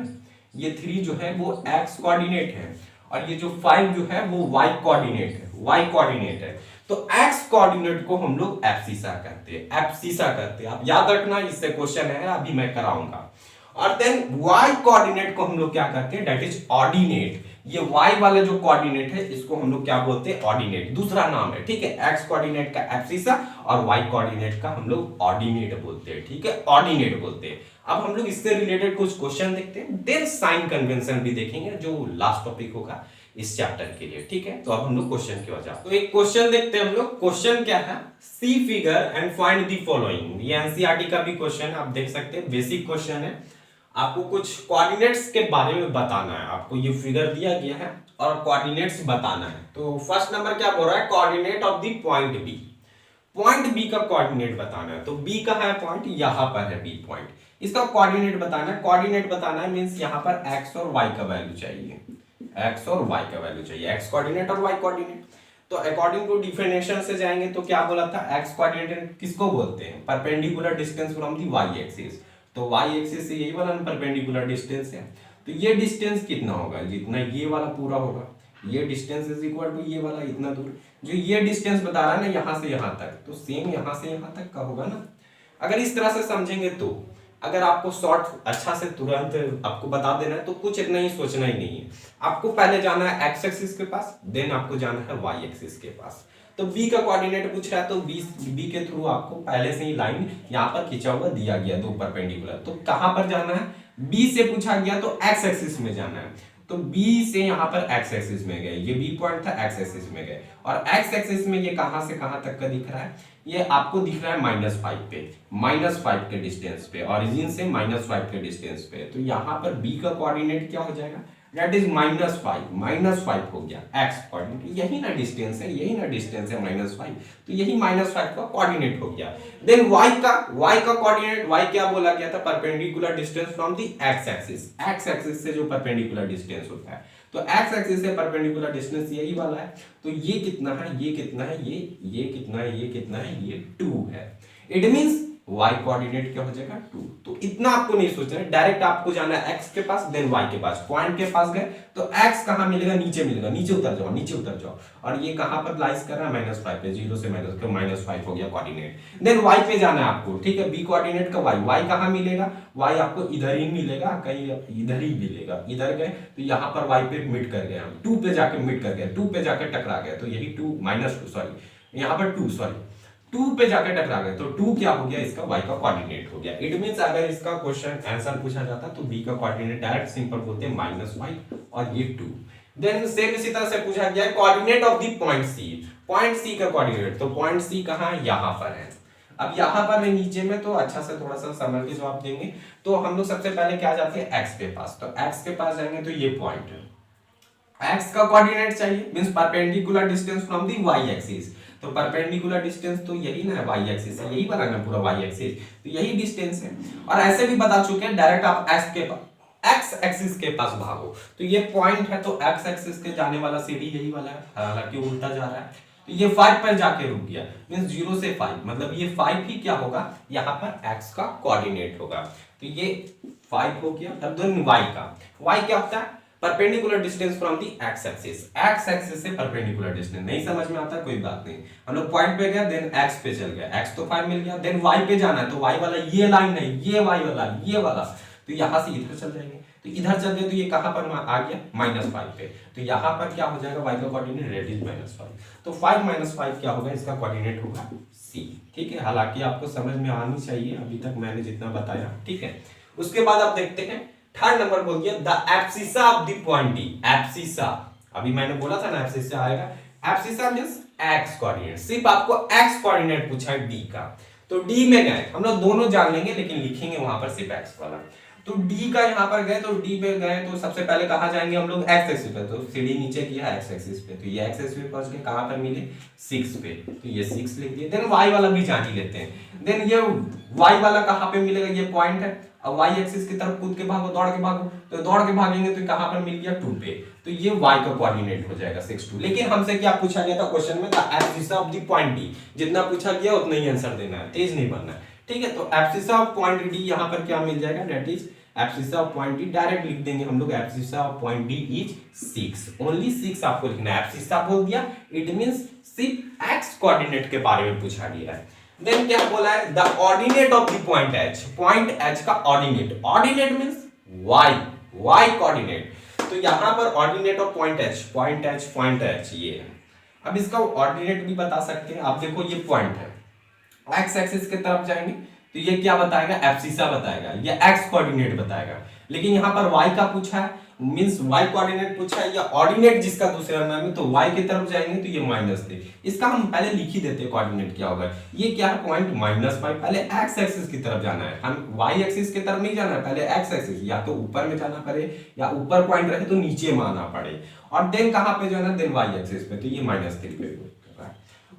ये 3 जो है वो x कोऑर्डिनेट है, और ये जो 5 जो है वो y कोऑर्डिनेट है, y कोऑर्डिनेट है। तो x कोऑर्डिनेट को हम लोग एब्सिसा कहते हैं, एब्सिसा कहते हैं। आप याद रखना, इससे क्वेश्चन है अभी मैं कराऊंगा। और देन y कोऑर्डिनेट को हम लोग क्या कहते हैं, दैट इज ऑर्डिनेट। ये y वाला जो कोऑर्डिनेट है इसको हम लोग क्या बोलते हैं, ऑर्डिनेट, दूसरा नाम है, ठीक है। x कोऑर्डिनेट का एब्सिसा और y कोऑर्डिनेट का हम लोग ऑर्डिनेट बोलते हैं, ठीक है, ऑर्डिनेट बोलते हैं। अब हम लोग इससे रिलेटेड कुछ क्वेश्चन देखते हैं, देन साइन कन्वेंशन भी देखेंगे जो लास्ट टॉपिक होगा इस चैप्टर के लिए, ठीक है। तो अब हम लोग क्वेश्चन की ओर जाते हैं। तो एक क्वेश्चन देखते हैं हम लोग। क्वेश्चन क्या है, see figure and find the following. ये एनसीईआरटी का भी क्वेश्चन है, आप देख सकते हैं, बेसिक क्वेश्चन है। आपको कुछ कोऑर्डिनेट्स के बारे में बताना है, आपको ये फिगर दिया गया है और कोऑर्डिनेट्स बताना है। तो फर्स्ट नंबर क्या बोल रहा है, coordinate of the point B. Point B का कोऑर्डिनेट बताना है। तो बी का है पॉइंट, यहां पर है बी पॉइंट, इसका कोऑर्डिनेट बताना है। कोऑर्डिनेट बताना है मींस यहां पर x और y का वैल्यू चाहिए, x और y का वैल्यू चाहिए, x कोऑर्डिनेट और y कोऑर्डिनेट। तो अकॉर्डिंग टू डिफिनेशन से जाएंगे तो क्या बोला था, x कोऑर्डिनेट किसको बोलते हैं, perpendicular distance from the y axis. तो y एक्सिस से यही वाला परपेंडिकुलर डिस्टेंस है, तो ये डिस्टेंस कितना होगा, जितना ये वाला पूरा होगा, ये डिस्टेंस इज इक्वल टू ये वाला इतना दूर। जो ये डिस्टेंस बता रहा है ना यहां से यहां तक, तो सेम यहां से यहां तक का होगा ना। अगर इस तरह से समझेंगे तो अगर आपको शॉर्ट अच्छा से तुरंत आपको बता देना है तो कुछ इतना ही सोचना ही नहीं है। आपको पहले जाना है एक्स एक्सिस के पास, देन आपको जाना है वाई एक्सिस के पास। तो बी का कोऑर्डिनेट पूछ रहा है तो बी के थ्रू आपको पहले से ही लाइन यहाँ पर खींचा हुआ दिया गया, दो परपेंडिकुलर। तो कहां पर जाना है, बी से पूछा गया तो एक्स एक्सिस में जाना है। तो B से यहाँ पर x एक्सिस में गए, ये B पॉइंट था, x एक्सिस में गए, और x एक्सिस में ये कहां से कहां तक का दिख रहा है, ये आपको दिख रहा है -5 पे, -5 के डिस्टेंस पे, ओरिजिन से -5 के डिस्टेंस पे। तो यहाँ पर B का कोऑर्डिनेट क्या हो जाएगा, दैट इज -5 हो गया x कोऑर्डिनेट। यही ना डिस्टेंस है, यही ना डिस्टेंस है -5, तो यही -5 का कोऑर्डिनेट हो गया। देन y का कोऑर्डिनेट, y क्या बोला गया था, perpendicular distance from the x axis. x axis से जो परपेंडिकुलर डिस्टेंस होता है, तो x एक्सिस से परपेंडिकुलर डिस्टेंस यही वाला है। तो ये कितना है, ये कितना है, ये कितना है, ये कितना है, ये 2 है। इट मींस y कोऑर्डिनेट क्या हो जाएगा 2। तो इतना आपको नहीं सोचना है, डायरेक्ट आपको जाना है x के पास देन y के पास। पॉइंट के पास गए तो x कहां मिलेगा, नीचे मिलेगा, नीचे उतर जाओ, नीचे उतर जाओ। और ये कहां पर लाइज कर रहा है, -5 पे, 0 से -5 हो गया कोऑर्डिनेट। देन y पे जाना है आपको, ठीक है, b कोऑर्डिनेट का y कहां मिलेगा, y आपको इधर ही मिलेगा, कहीं इधर ही मिलेगा। इधर गए तो यहाँ पर y पे मिट कर गए हम, 2 पे जाके मिट कर गए, 2 पे जाके टकरा गए, तो यही 2 यहाँ पर 2 पे जाकर टकरा गए, तो 2 क्या हो गया, इसका y का कोऑर्डिनेट हो गया। इट मींस अगर इसका क्वेश्चन आंसर पूछा जाता तो b का कोऑर्डिनेट डायरेक्ट सिंपल बोलते हैं -5 और ये 2। देन सेम इसी तरह से पूछा गया coordinate of the point c। Point c का कोऑर्डिनेट, तो पॉइंट c कहां है, यहां पर है। अब यहां पर है नीचे में, तो अच्छा से थोड़ा सा समझ के जवाब देंगे। तो हम लोग सबसे पहले क्या जाते हैं, x के पास। तो x के पास जाएंगे तो ये पॉइंट है, x का कोऑर्डिनेट चाहिए means perpendicular distance from the y axis. तो परपेंडिकुलर डिस्टेंस तो यही ना है, वाई एक्सिस है, यही बना ना पूरा वाई एक्सिस, तो यही डिस्टेंस है। और ऐसे भी बता चुके हैं डायरेक्ट आप एक्स एक्सिस के पास भागो, तो ये पॉइंट है तो एक्स एक्सिस के जाने वाला सीडी यही वाला है, हालांकि उल्टा जा रहा है, तो ये 5 पर जाके रुक गया, मींस 0 से 5, मतलब ये 5 ही क्या होगा, यहाँ पर x का कोऑर्डिनेट होगा, तो ये 5 हो गया। अब देन y का, y क्या होता है, perpendicular distance from the x axis, x axis से परपेंडिकुलर डिस्टेंस, नहीं समझ में आता कोई बात नहीं, हम लोग पॉइंट पे गया, देन x पे चल गया, x तो 5 मिल गया, देन y पे जाना है, तो y वाला ये लाइन है, ये y वाला, ये वाला, तो यहां से इधर चल जाएंगे, तो इधर चल गए तो ये कहां पर आ गया, -5 पे, तो यहां पर क्या हो जाएगा, y का कोऑर्डिनेट दैट इज -5, तो 5 - 5 क्या होगा, इसका कोऑर्डिनेट होगा c, ठीक है। हालांकि आपको समझ में आनी चाहिए, अभी तक मैंने जितना बताया, ठीक है। उसके बाद आप देखते हैं थर्ड नंबर बोल दिया the abscissa of the point D, abscissa, अभी मैंने बोला था ना एब्सिसा आएगा, एब्सिसा मींस x कोऑर्डिनेट, सिर्फ आपको x कोऑर्डिनेट पूछा है d का, तो d में गए, हम लोग दोनों जान लेंगे लेकिन लिखेंगे वहां पर सिर्फ x वाला, तो d का यहां पर गए, तो d पे गए तो सबसे पहले कहां जाएंगे हम लोग, x एक्सिस पे, तो सीढ़ी नीचे किया x एक्सिस पे, तो ये x एक्सिस पे पहुंच के कहां पर मिले, 6 पे, तो ये 6 लिख दिए। देन y वाला भी जान ही लेते हैं, देन ये y वाला कहां पे मिलेगा, ये पॉइंट है, अब y एक्सिस की तरफ कूद के भागो, दौड़ के भागो, तो दौड़ के भागेंगे तो कहां पर मिल गया, 2 पे, तो ये y का कोऑर्डिनेट हो जाएगा 6 2। लेकिन हमसे क्या पूछा गया था क्वेश्चन में, the abscissa of the point D, जितना पूछा गया उतना ही आंसर देना है, तेज नहीं बनना है, ठीक है। तो एब्सिसा ऑफ पॉइंट डी यहां पर क्या मिल जाएगा, that is abscissa of point D, direct लिख देंगे हम लोग, abscissa of point D is 6, only 6 आपको लिखना है, एब्सिसा बोल दिया, इट मींस सिर्फ x कोऑर्डिनेट के बारे में पूछा गया है। देन क्या बोला है, the ordinate of the point h, point h का ordinate, ordinate means y coordinate, तो यहां पर ऑर्डिनेट ऑफ पॉइंट h ये है। अब इसका ऑर्डिनेट भी बता सकते हैं, आप देखो ये पॉइंट है, x एक्सिस की तरफ जाएंगे तो ये क्या बताएगा, एब्सिसा बताएगा, ये x कोऑर्डिनेट बताएगा, लेकिन यहां पर y का पूछा है, मींस y कोऑर्डिनेट पूछा है, या ऑर्डिनेट जिसका दूसरा नाम है, तो y की तरफ जाएंगे तो ये -3, इसका हम पहले लिख ही देते हैं कोऑर्डिनेट क्या होगा, ये क्या है पॉइंट -5, पहले x एक्सिस की तरफ जाना है, हम y एक्सिस की तरफ नहीं जाना है, पहले x एक्सिस, या तो ऊपर में जाना पड़े, या ऊपर पॉइंट रहे तो नीचे में आना पड़े, और देन कहां पे जाना, देन y एक्सिस पे, तो ये -3 पे,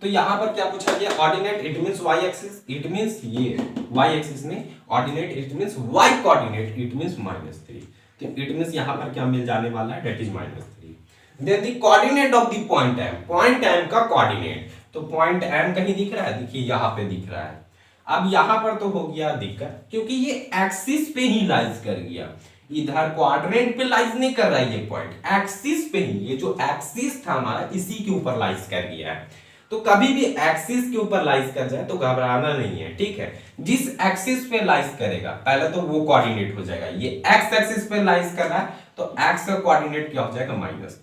तो यहां पर क्या पूछा गया, ordinate it means y axis, it means ये y एक्सिस में, ordinate it means y coordinate it means -3, तो इट मींस यहां पर क्या मिल जाने वाला है, that is -3। Then the coordinate of the point m, point m का कोऑर्डिनेट, तो पॉइंट m कहीं दिख रहा है, देखिए यहां पे दिख रहा है। अब यहां पर तो हो गया दिक्कत, क्योंकि ये एक्सिस पे ही लाइज कर गया, इधर क्वाड्रेंट पे लाइज नहीं कर रहा है, ये पॉइंट एक्सिस पे ही, ये जो एक्सिस था हमारा इसी के ऊपर लाइज कर गया है, तो कभी भी एक्सिस के ऊपर लाइज कर जाए तो घबराना नहीं है, ठीक है। जिस एक्सिस पे लाइज करेगा पहले तो वो कोऑर्डिनेट हो जाएगा, ये एक्स एक्सिस पे लाइज कर रहा है तो एक्स का कोऑर्डिनेट क्या हो जाएगा, -3,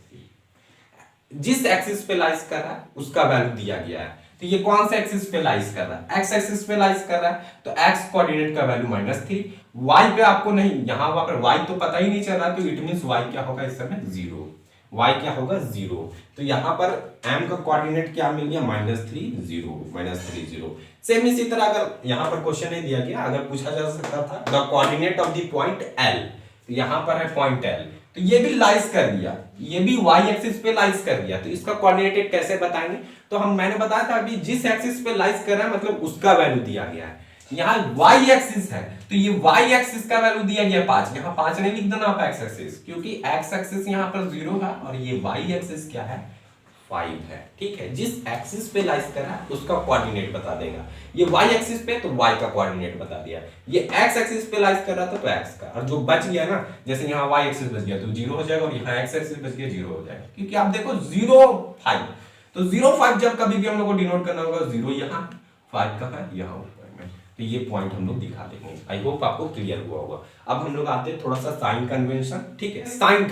जिस एक्सिस पे लाइज कर रहा है उसका वैल्यू दिया गया है, तो ये कौन सा एक्सिस पे लाइज कर रहा है, एक्स एक्सिस पे लाइज कर रहा है, तो एक्स कोऑर्डिनेट का वैल्यू -3, वाई पे आपको नहीं, यहां पर वाई तो पता ही नहीं चल रहा, तो इट मींस वाई क्या होगा इस समय, 0, y क्या होगा 0, तो यहां पर m का कोऑर्डिनेट क्या मिल गया, -3 0। सेम इसी तरह अगर यहां पर क्वेश्चन नहीं दिया गया, अगर पूछा जा सकता था the coordinate of the point l, तो यहां पर है पॉइंट l, तो ये भी लाइज कर दिया, ये भी y एक्सिस पे लाइज कर दिया, तो इसका कोऑर्डिनेट कैसे बताएंगे, तो मैंने बताया था अभी, जिस एक्सिस पे लाइज कर रहा है मतलब उसका वैल्यू दिया गया है, यहाँ y एक्सिस है तो ये y एक्सिस का वैल्यू दिया गया 5, यहाँ 5 नहीं लिख देना आप x एक्सिस, क्योंकि x एक्सिस यहाँ पर 0 है और ये y एक्सिस क्या है, 5 है, ठीक है। जिस एक्सिस पे लाइज कर रहा है उसका कोऑर्डिनेट बता देगा, ये y एक्सिस पे तो y का कोऑर्डिनेट बता दिया, ये x एक्सिस पे लाइज कर रहा था तो x का, और जो बच गया ना, जैसे यहाँ y एक्सिस बच गया तो 0 हो जाएगा, और यहाँ x एक्सिस बच गया 0 हो जाएगा, क्योंकि आप देखो 0 5, तो 0 5 जब कभी भी हम लोग को डिनोट करना होगा, 0 यहाँ 5 कहाँ है, यहाँ ऊपर में, तो ये पॉइंट हम लोग दिखा देंगे। आई होप आपको क्लियर हुआ होगा। अब हम लोग आते हैं थोड़ा सा साइन कन्वेंशन, ठीक है। Sign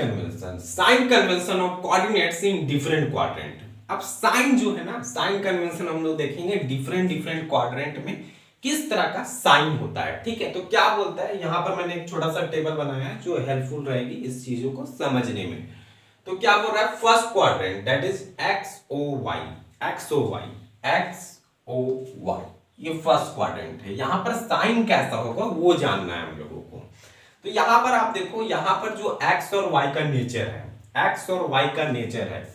convention of coordinates in different quadrant. अब साइन जो है ना, साइन कन्वेंशन हम लोग देखेंगे डिफरेंट क्वाड्रेंट में किस तरह का साइन होता है, ठीक है। तो क्या बोलता है, यहां पर मैंने एक छोटा सा टेबल बनाया है जो हेल्पफुल रहेगी इस चीजों को समझने में। तो क्या बोल रहा है, first quadrant that is XOY, ये फर्स्ट क्वाड्रेंट है। यहां पर साइन कैसा होगा वो जानना है हम लोगों को। तो यहां पर आप देखो, यहां पर जो x और y का नेचर है,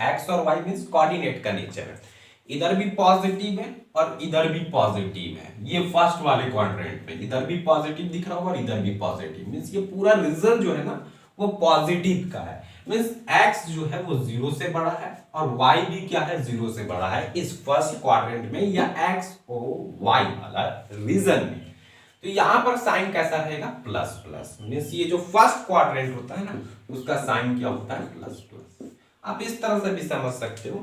x और y मींस कोऑर्डिनेट का नेचर है। इधर भी पॉजिटिव है और इधर भी पॉजिटिव है। ये फर्स्ट वाले क्वाड्रेंट में इधर भी पॉजिटिव दिख रहा होगा और इधर भी पॉजिटिव, मींस ये पूरा रीजन जो है ना वो पॉजिटिव का है। मींस x जो है वो 0 से बड़ा है और y भी क्या है 0 से बड़ा है इस फर्स्ट क्वाड्रेंट में या x और y वाला रीजन में। तो यहां पर साइन कैसा रहेगा प्लस प्लस, मींस ये जो फर्स्ट क्वाड्रेंट होता है ना उसका साइन क्या होता है प्लस प्लस। आप इस तरह से भी समझ सकते हो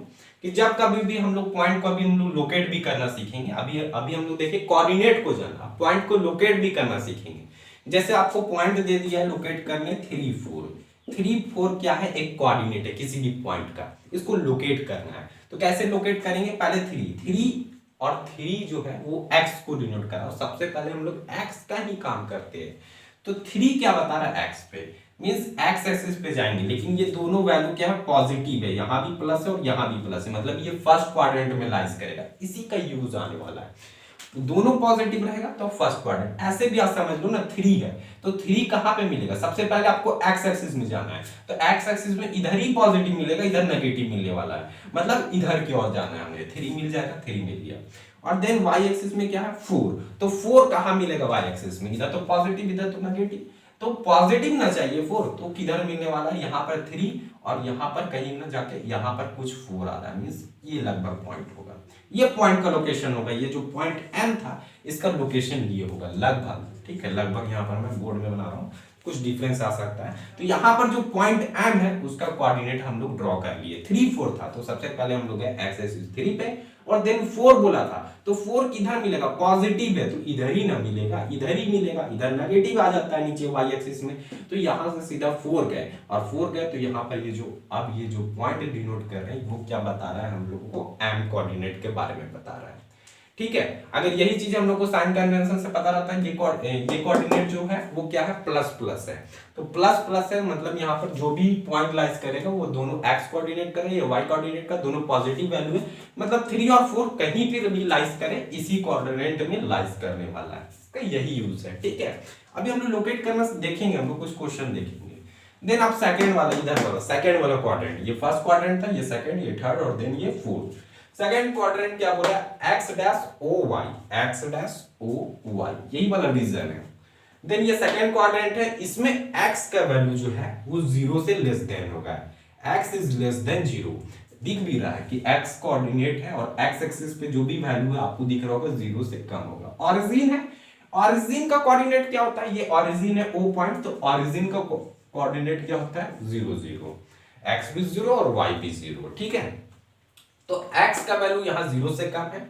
कि जब कभी भी हम लोग पॉइंट को अभी हम लोग लोकेट भी करना सीखेंगे। अभी हम लोग देखिए कोऑर्डिनेट को जानना, पॉइंट को लोकेट भी करना सीखेंगे। जैसे आपको पॉइंट दे दिया है लोकेट करने 3 4, 3 4 क्या है एक कोऑर्डिनेट है किसी भी पॉइंट का, इसको लोकेट करना है। तो कैसे लोकेट करेंगे, पहले 3 और 3 जो है वो x को डिनोट कर रहा है। सबसे पहले हम लोग x का ही काम करते हैं। तो 3 क्या बता रहा है x पे, मींस x एक्सिस पे जाएंगे, लेकिन ये दोनों वैल्यू क्या है पॉजिटिव है, यहां भी प्लस है और यहां भी प्लस है, मतलब ये फर्स्ट क्वाड्रेंट में लाइज करेगा, इसी का यूज आने वाला है। दोनों पॉजिटिव रहेगा तो फर्स्ट क्वाड्रेंट। ऐसे भी आप समझ लो ना 3 है तो 3 कहां पे मिलेगा, सबसे पहले आपको x एक्सिस में जाना है, तो x एक्सिस में इधर ही पॉजिटिव मिलेगा, इधर नेगेटिव मिलने वाला है, मतलब इधर की ओर जाना है हमें। 3 मिल जाएगा, 3 मिल गया। और देन y एक्सिस में क्या है 4, तो 4 कहां मिलेगा y एक्सिस में, इधर तो पॉजिटिव इधर तो नेगेटिव, तो पॉजिटिव ना चाहिए 4, तो किधर मिलने वाला है यहाँ पर 3 और यहाँ पर कहीं ना जाके यहाँ पर कुछ 4 आ रहा है, मींस ये लगभग पॉइंट होगा, ये पॉइंट का लोकेशन होगा। ये जो पॉइंट M था इसका लोकेशन ये होगा लगभग, ठीक है, लगभग यहाँ पर मैं बोर्ड में बना रहा हूँ, कुछ डिफरेंस आ सकता है। तो यहाँ पर जो पॉइंट M है उसका कोऑर्डिनेट हम लोग ड्रॉ कर लिए। 3 4 था तो सबसे पहले हम लोग गए x एक्सिस 3 पे और देन 4 बोला था, तो 4 किधर मिलेगा, पॉजिटिव है तो इधर ही ना मिलेगा, इधर ही मिलेगा, इधर नेगेटिव आ जाता है नीचे y एक्सिस में, तो यहां से सीधा 4 गए और 4 गए तो यहाँ पर ये जो अब ये जो पॉइंट डिनोट कर रहे हैं वो क्या बता रहा है हम लोगों को m कोऑर्डिनेट के बारे में बता रहा है, ठीक है। अगर यही चीज हम लोग को साइन कन्वेंशन से पता रहता है, ये कोऑर्डिनेट जो है वो क्या है प्लस प्लस है, तो प्लस प्लस है मतलब यहाँ पर जो भी पॉइंट लाइज करेगा वो दोनों x कोऑर्डिनेट करे या y कोऑर्डिनेट का दोनों पॉजिटिव वैल्यू है, मतलब 3 और 4 कहीं पर भी लाइज करे इसी कोऑर्डिनेट में लाइज करने वाला है, इसका यही यूज है, ठीक है। अभी हम लोग लोकेट करना देखेंगे, हम लोग कुछ क्वेश्चन देखेंगे। देन आप सेकंड वाला इधर वाला सेकंड वाला क्वाड्रेंट, ये फर्स्ट क्वाड्रेंट था, ये सेकंड, ये थर्ड और देन ये फोर्थ। सेकंड क्वाड्रेंट क्या बोल रहा है x dash o y, x dash o y, यही वाला रीजन है। देन ये सेकंड क्वाड्रेंट है, इसमें x का वैल्यू जो है वो 0 से लेस देन होगा, x इज लेस देन 0, दिख भी रहा है कि x कोऑर्डिनेट है और x एक्सिस पे जो भी वैल्यू है आपको दिख रहा होगा 0 से कम होगा। ऑरिजिन है, ऑरिजिन का कोऑर्डिनेट क्या होता है, ये ऑरिजिन है o पॉइंट, तो ऑरिजिन का कोऑर्डिनेट क्या होता है 0 0, x भी 0 और y भी 0, ठीक है। तो x का वैल्यू यहाँ 0 से कम है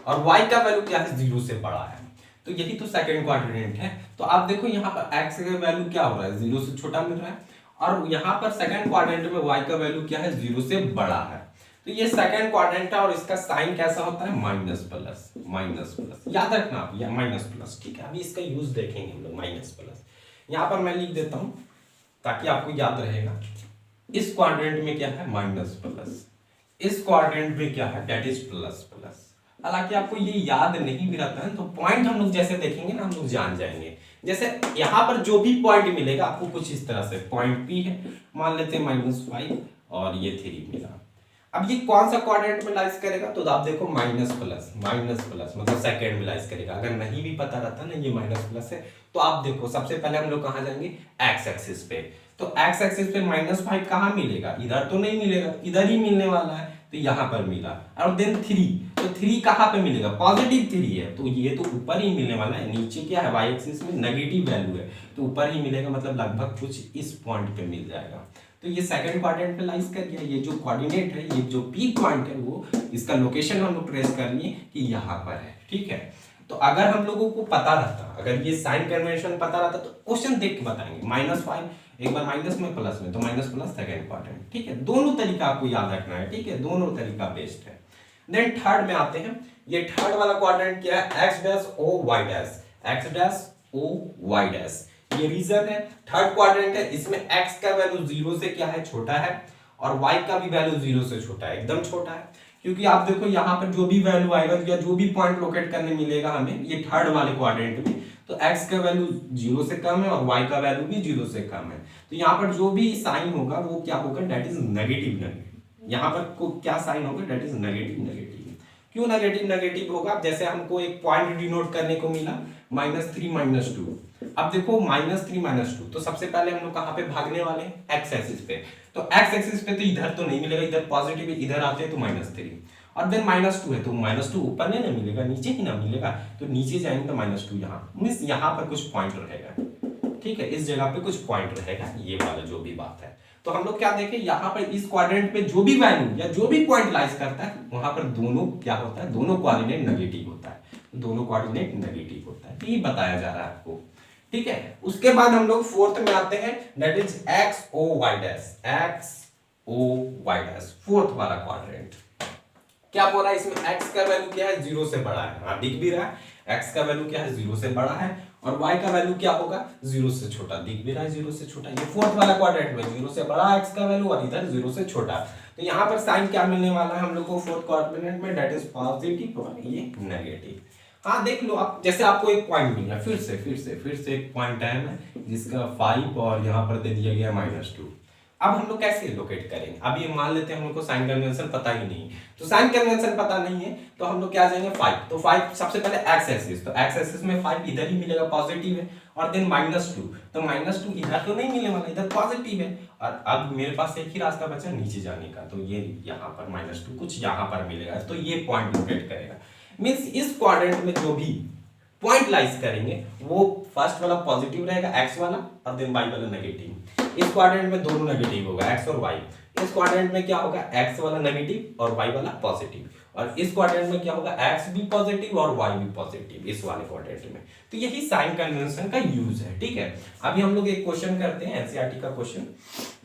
और y का वैल्यू क्या है 0 से बड़ा है, तो यही तो सेकंड क्वाड्रेंट है। तो आप देखो यहाँ पर x का वैल्यू क्या हो रहा है 0 से छोटा मिल रहा है और यहाँ पर सेकंड क्वाड्रेंट में y का वैल्यू क्या है 0 से बड़ा है, तो ये सेकंड क्वाड्रेंट है और इसका साइन कैसा होता है माइनस प्लस, माइनस प्लस याद रखना आप, या माइनस प्लस, ठीक है। अभी इसका यूज देखेंगे हम लोग माइनस प्लस, यहाँ पर मैं लिख देता हूँ ताकि आपको याद रहेगा। इस क्वाड्रेंट में क्या है माइनस प्लस, इस क्वाड्रेंट में क्या है दैट इज प्लस प्लस। हालांकि आपको ये याद नहीं भी रहता है तो पॉइंट हम लोग जैसे देखेंगे ना हम लोग जान जाएंगे। जैसे यहाँ पर जो भी पॉइंट मिलेगा आपको कुछ इस तरह से, पॉइंट P है, मान लेते हैं -5 और ये 3 मिला। अब ये कौन सा क्वाड्रेंट में लाइज करेगा, तो आप देखो माइनस प्लस मतलब सेकंड में लाइज करेगा। अगर नहीं भी पता रहता ना ये माइनस प्लस है तो आप देखो सबसे पहले हम लोग कहाँ जाएंगे x एक्सिस पे, तो x एक्सिस पे -5 कहाँ मिलेगा, इधर तो नहीं मिलेगा, इधर ही मिलने वाला है, तो यहाँ पर मिला। और देन 3, तो 3 कहाँ पे मिलेगा पॉजिटिव 3 है, तो ये तो ऊपर ही मिलने वाला है, नीचे क्या है y एक्सिस में नेगेटिव वैल्यू है तो ऊपर ही मिलेगा, मतलब लगभग कुछ इस पॉइंट पे मिल जाएगा। तो ये सेकंड क्वाड्रेंट पे लाइज कर गया। ये जो कोऑर्डिनेट है, ये जो P पॉइंट है वो इसका लोकेशन हम लोग ट्रेस कर लिए कि यहाँ पर है, ठीक है। तो अगर हम लोगों को पता रहता, अगर ये साइन कन्वेंशन पता रहता तो क्वेश्चन देख के बताएंगे, -5 एक बार माइनस में प्लस में, तो माइनस प्लस सेकंड क्वाड्रेंट, ठीक है। दोनों तरीका आपको याद रखना है, ठीक है, दोनों तरीका बेस्ट है। देन थर्ड में आते हैं, ये थर्ड वाला क्वाड्रेंट क्या है x dash o y dash, x dash o y dash, ये रीजन है, थर्ड क्वाड्रेंट है, इसमें x का वैल्यू 0 से क्या है छोटा है और y का भी वैल्यू 0 से छोटा है, एकदम छोटा है, क्योंकि आप देखो यहाँ पर जो भी वैल्यू आएगा या जो भी पॉइंट लोकेट करने मिलेगा हमें ये थर्ड वाले क्वाड्रेंट में, तो x का वैल्यू 0 से कम है और y का वैल्यू भी 0 से कम है, तो यहाँ पर जो भी साइन होगा वो क्या होगा दैट इज नेगेटिव, यहाँ पर को क्या साइन होगा दैट इज नेगेटिव। क्यों नेगेटिव नेगेटिव होगा? जैसे हमको एक पॉइंट डिनोट करने को मिला -3 -2। अब देखो -3 -2, तो सबसे पहले हम लोग कहाँ पे भागने वाले हैं? एक्स एक्सिस पे। तो एक्स एक्सिस पे तो इधर तो नहीं मिलेगा, इधर पॉजिटिव है, इधर आते हैं तो -3 और देन -2 है, तो -2 ऊपर नहीं ना मिलेगा, नीचे ही ना मिलेगा, तो नीचे जाएंगे तो -2 यहाँ मीन्स यहाँ पर कुछ पॉइंट रहेगा। ठीक है, इस जगह पे कुछ पॉइंट रहेगा, ये वाला जो भी बात है। तो हम लोग क्या देखें, यहाँ पर इस क्वाड्रेंट पे जो भी वैल्यू या जो भी पॉइंट लाइज करता है वहां पर दोनों क्या होता है, दोनों कोऑर्डिनेट नेगेटिव होता है, दोनों कोऑर्डिनेट नेगेटिव होता है। तो ये बताया जा रहा है आपको। ठीक है, उसके बाद हम लोग फोर्थ में आते हैं, that is X O Y dash, X O Y dash, fourth वाला क्वाड्रेंट। क्या बोल रहा है इसमें? x का वैल्यू क्या है? 0 से बड़ा है। हाँ, दिख भी रहा है x का वैल्यू क्या है? 0 से बड़ा है। और y का वैल्यू क्या होगा? 0 से छोटा। दिख भी रहा है 0 से छोटा। ये फोर्थ वाला क्वाड्रेंट में 0 से बड़ा x का वैल्यू और इधर 0 से छोटा। तो यहाँ पर साइन क्या मिलने वाला है हम लोग को फोर्थ क्वाड्रेंट में? दैट इज पॉजिटिव और ये नेगेटिव। हाँ, देख लो आप, जैसे आपको एक पॉइंट मिल गया, फिर से एक पॉइंट है जिसका 5 और यहाँ पर दे दिया गया -2। अब हम लोग कैसे लोकेट करेंगे? अब ये मान लेते हैं हम लोग को साइन कन्वेंशन पता ही नहीं, तो साइन कन्वेंशन पता नहीं है तो हम लोग क्या जाएंगे 5। तो 5 सबसे पहले एक्स एक्सिस, तो एक्स एक्सिस में 5 इधर ही मिलेगा, पॉजिटिव है। और देन -2, तो -2 इधर तो नहीं मिलने वाला, इधर पॉजिटिव है। और अब मेरे पास एक ही रास्ता बचा नीचे जाने का, तो ये यहाँ पर -2 कुछ यहाँ पर मिलेगा, तो ये पॉइंट लोकेट करेगा। मीन्स इस क्वाड्रेंट में जो भी पॉइंट लाइज करेंगे वो फर्स्ट वाला पॉजिटिव रहेगा, एक्स वाला, और देन वाई वाला नेगेटिव। इस क्वाड्रेंट में दोनों नेगेटिव होगा, एक्स और वाई। इस क्वाड्रेंट में क्या होगा? एक्स वाला नेगेटिव और वाई वाला पॉजिटिव। और इस क्वाड्रेंट में क्या होगा? एक्स भी पॉजिटिव और वाई भी पॉजिटिव, इस वाले क्वाड्रेंट में। तो यही साइन कन्वेंशन का यूज है। ठीक है, अभी हम लोग एक क्वेश्चन करते हैं एनसीईआरटी का क्वेश्चन,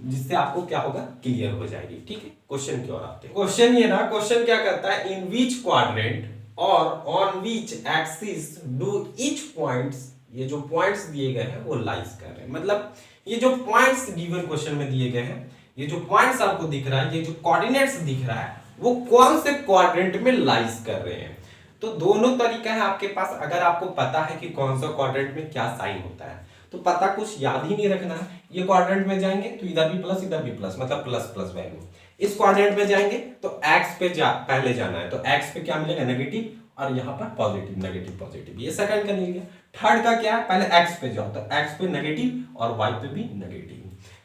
जिससे आपको क्या होगा, क्लियर हो जाएगी। ठीक है, क्वेश्चन की ओर आते हैं। क्वेश्चन ये रहा, क्वेश्चन क्या करता है, इन विच क्वाड्रेंट और on which axis do each points, ये जो पॉइंट्स दिए गए हैं वो लाइज कर रहे हैं। मतलब ये जो पॉइंट्स गिवन क्वेश्चन में दिए गए हैं, ये जो पॉइंट्स आपको दिख रहा है, ये जो कोऑर्डिनेट्स दिख रहा है, वो कौन से क्वाड्रेंट में लाइज कर रहे हैं। तो दोनों तरीका है आपके पास। अगर आपको पता है कि कौन सा क्वाड्रेंट में क्या साइन होता है, तो पता कुछ याद ही नहीं रखना है। ये क्वाड्रेंट में जाएंगे तो इधर भी प्लस इधर भी प्लस, मतलब प्लस प्लस वैल्यू। इस क्वाड्रेंट में जाएंगे तो एक्स पे पहले जाना है, तो एक्स पे क्या मिलेगा? नेगेटिव, और यहाँ पर पॉजिटिव, नेगेटिव पॉजिटिव। ये सेकंड का नहीं गया। थर्ड का क्या है? पहले एक्स पे जाओ तो एक्स पे नेगेटिव और वाई पे भी नेगेटिव।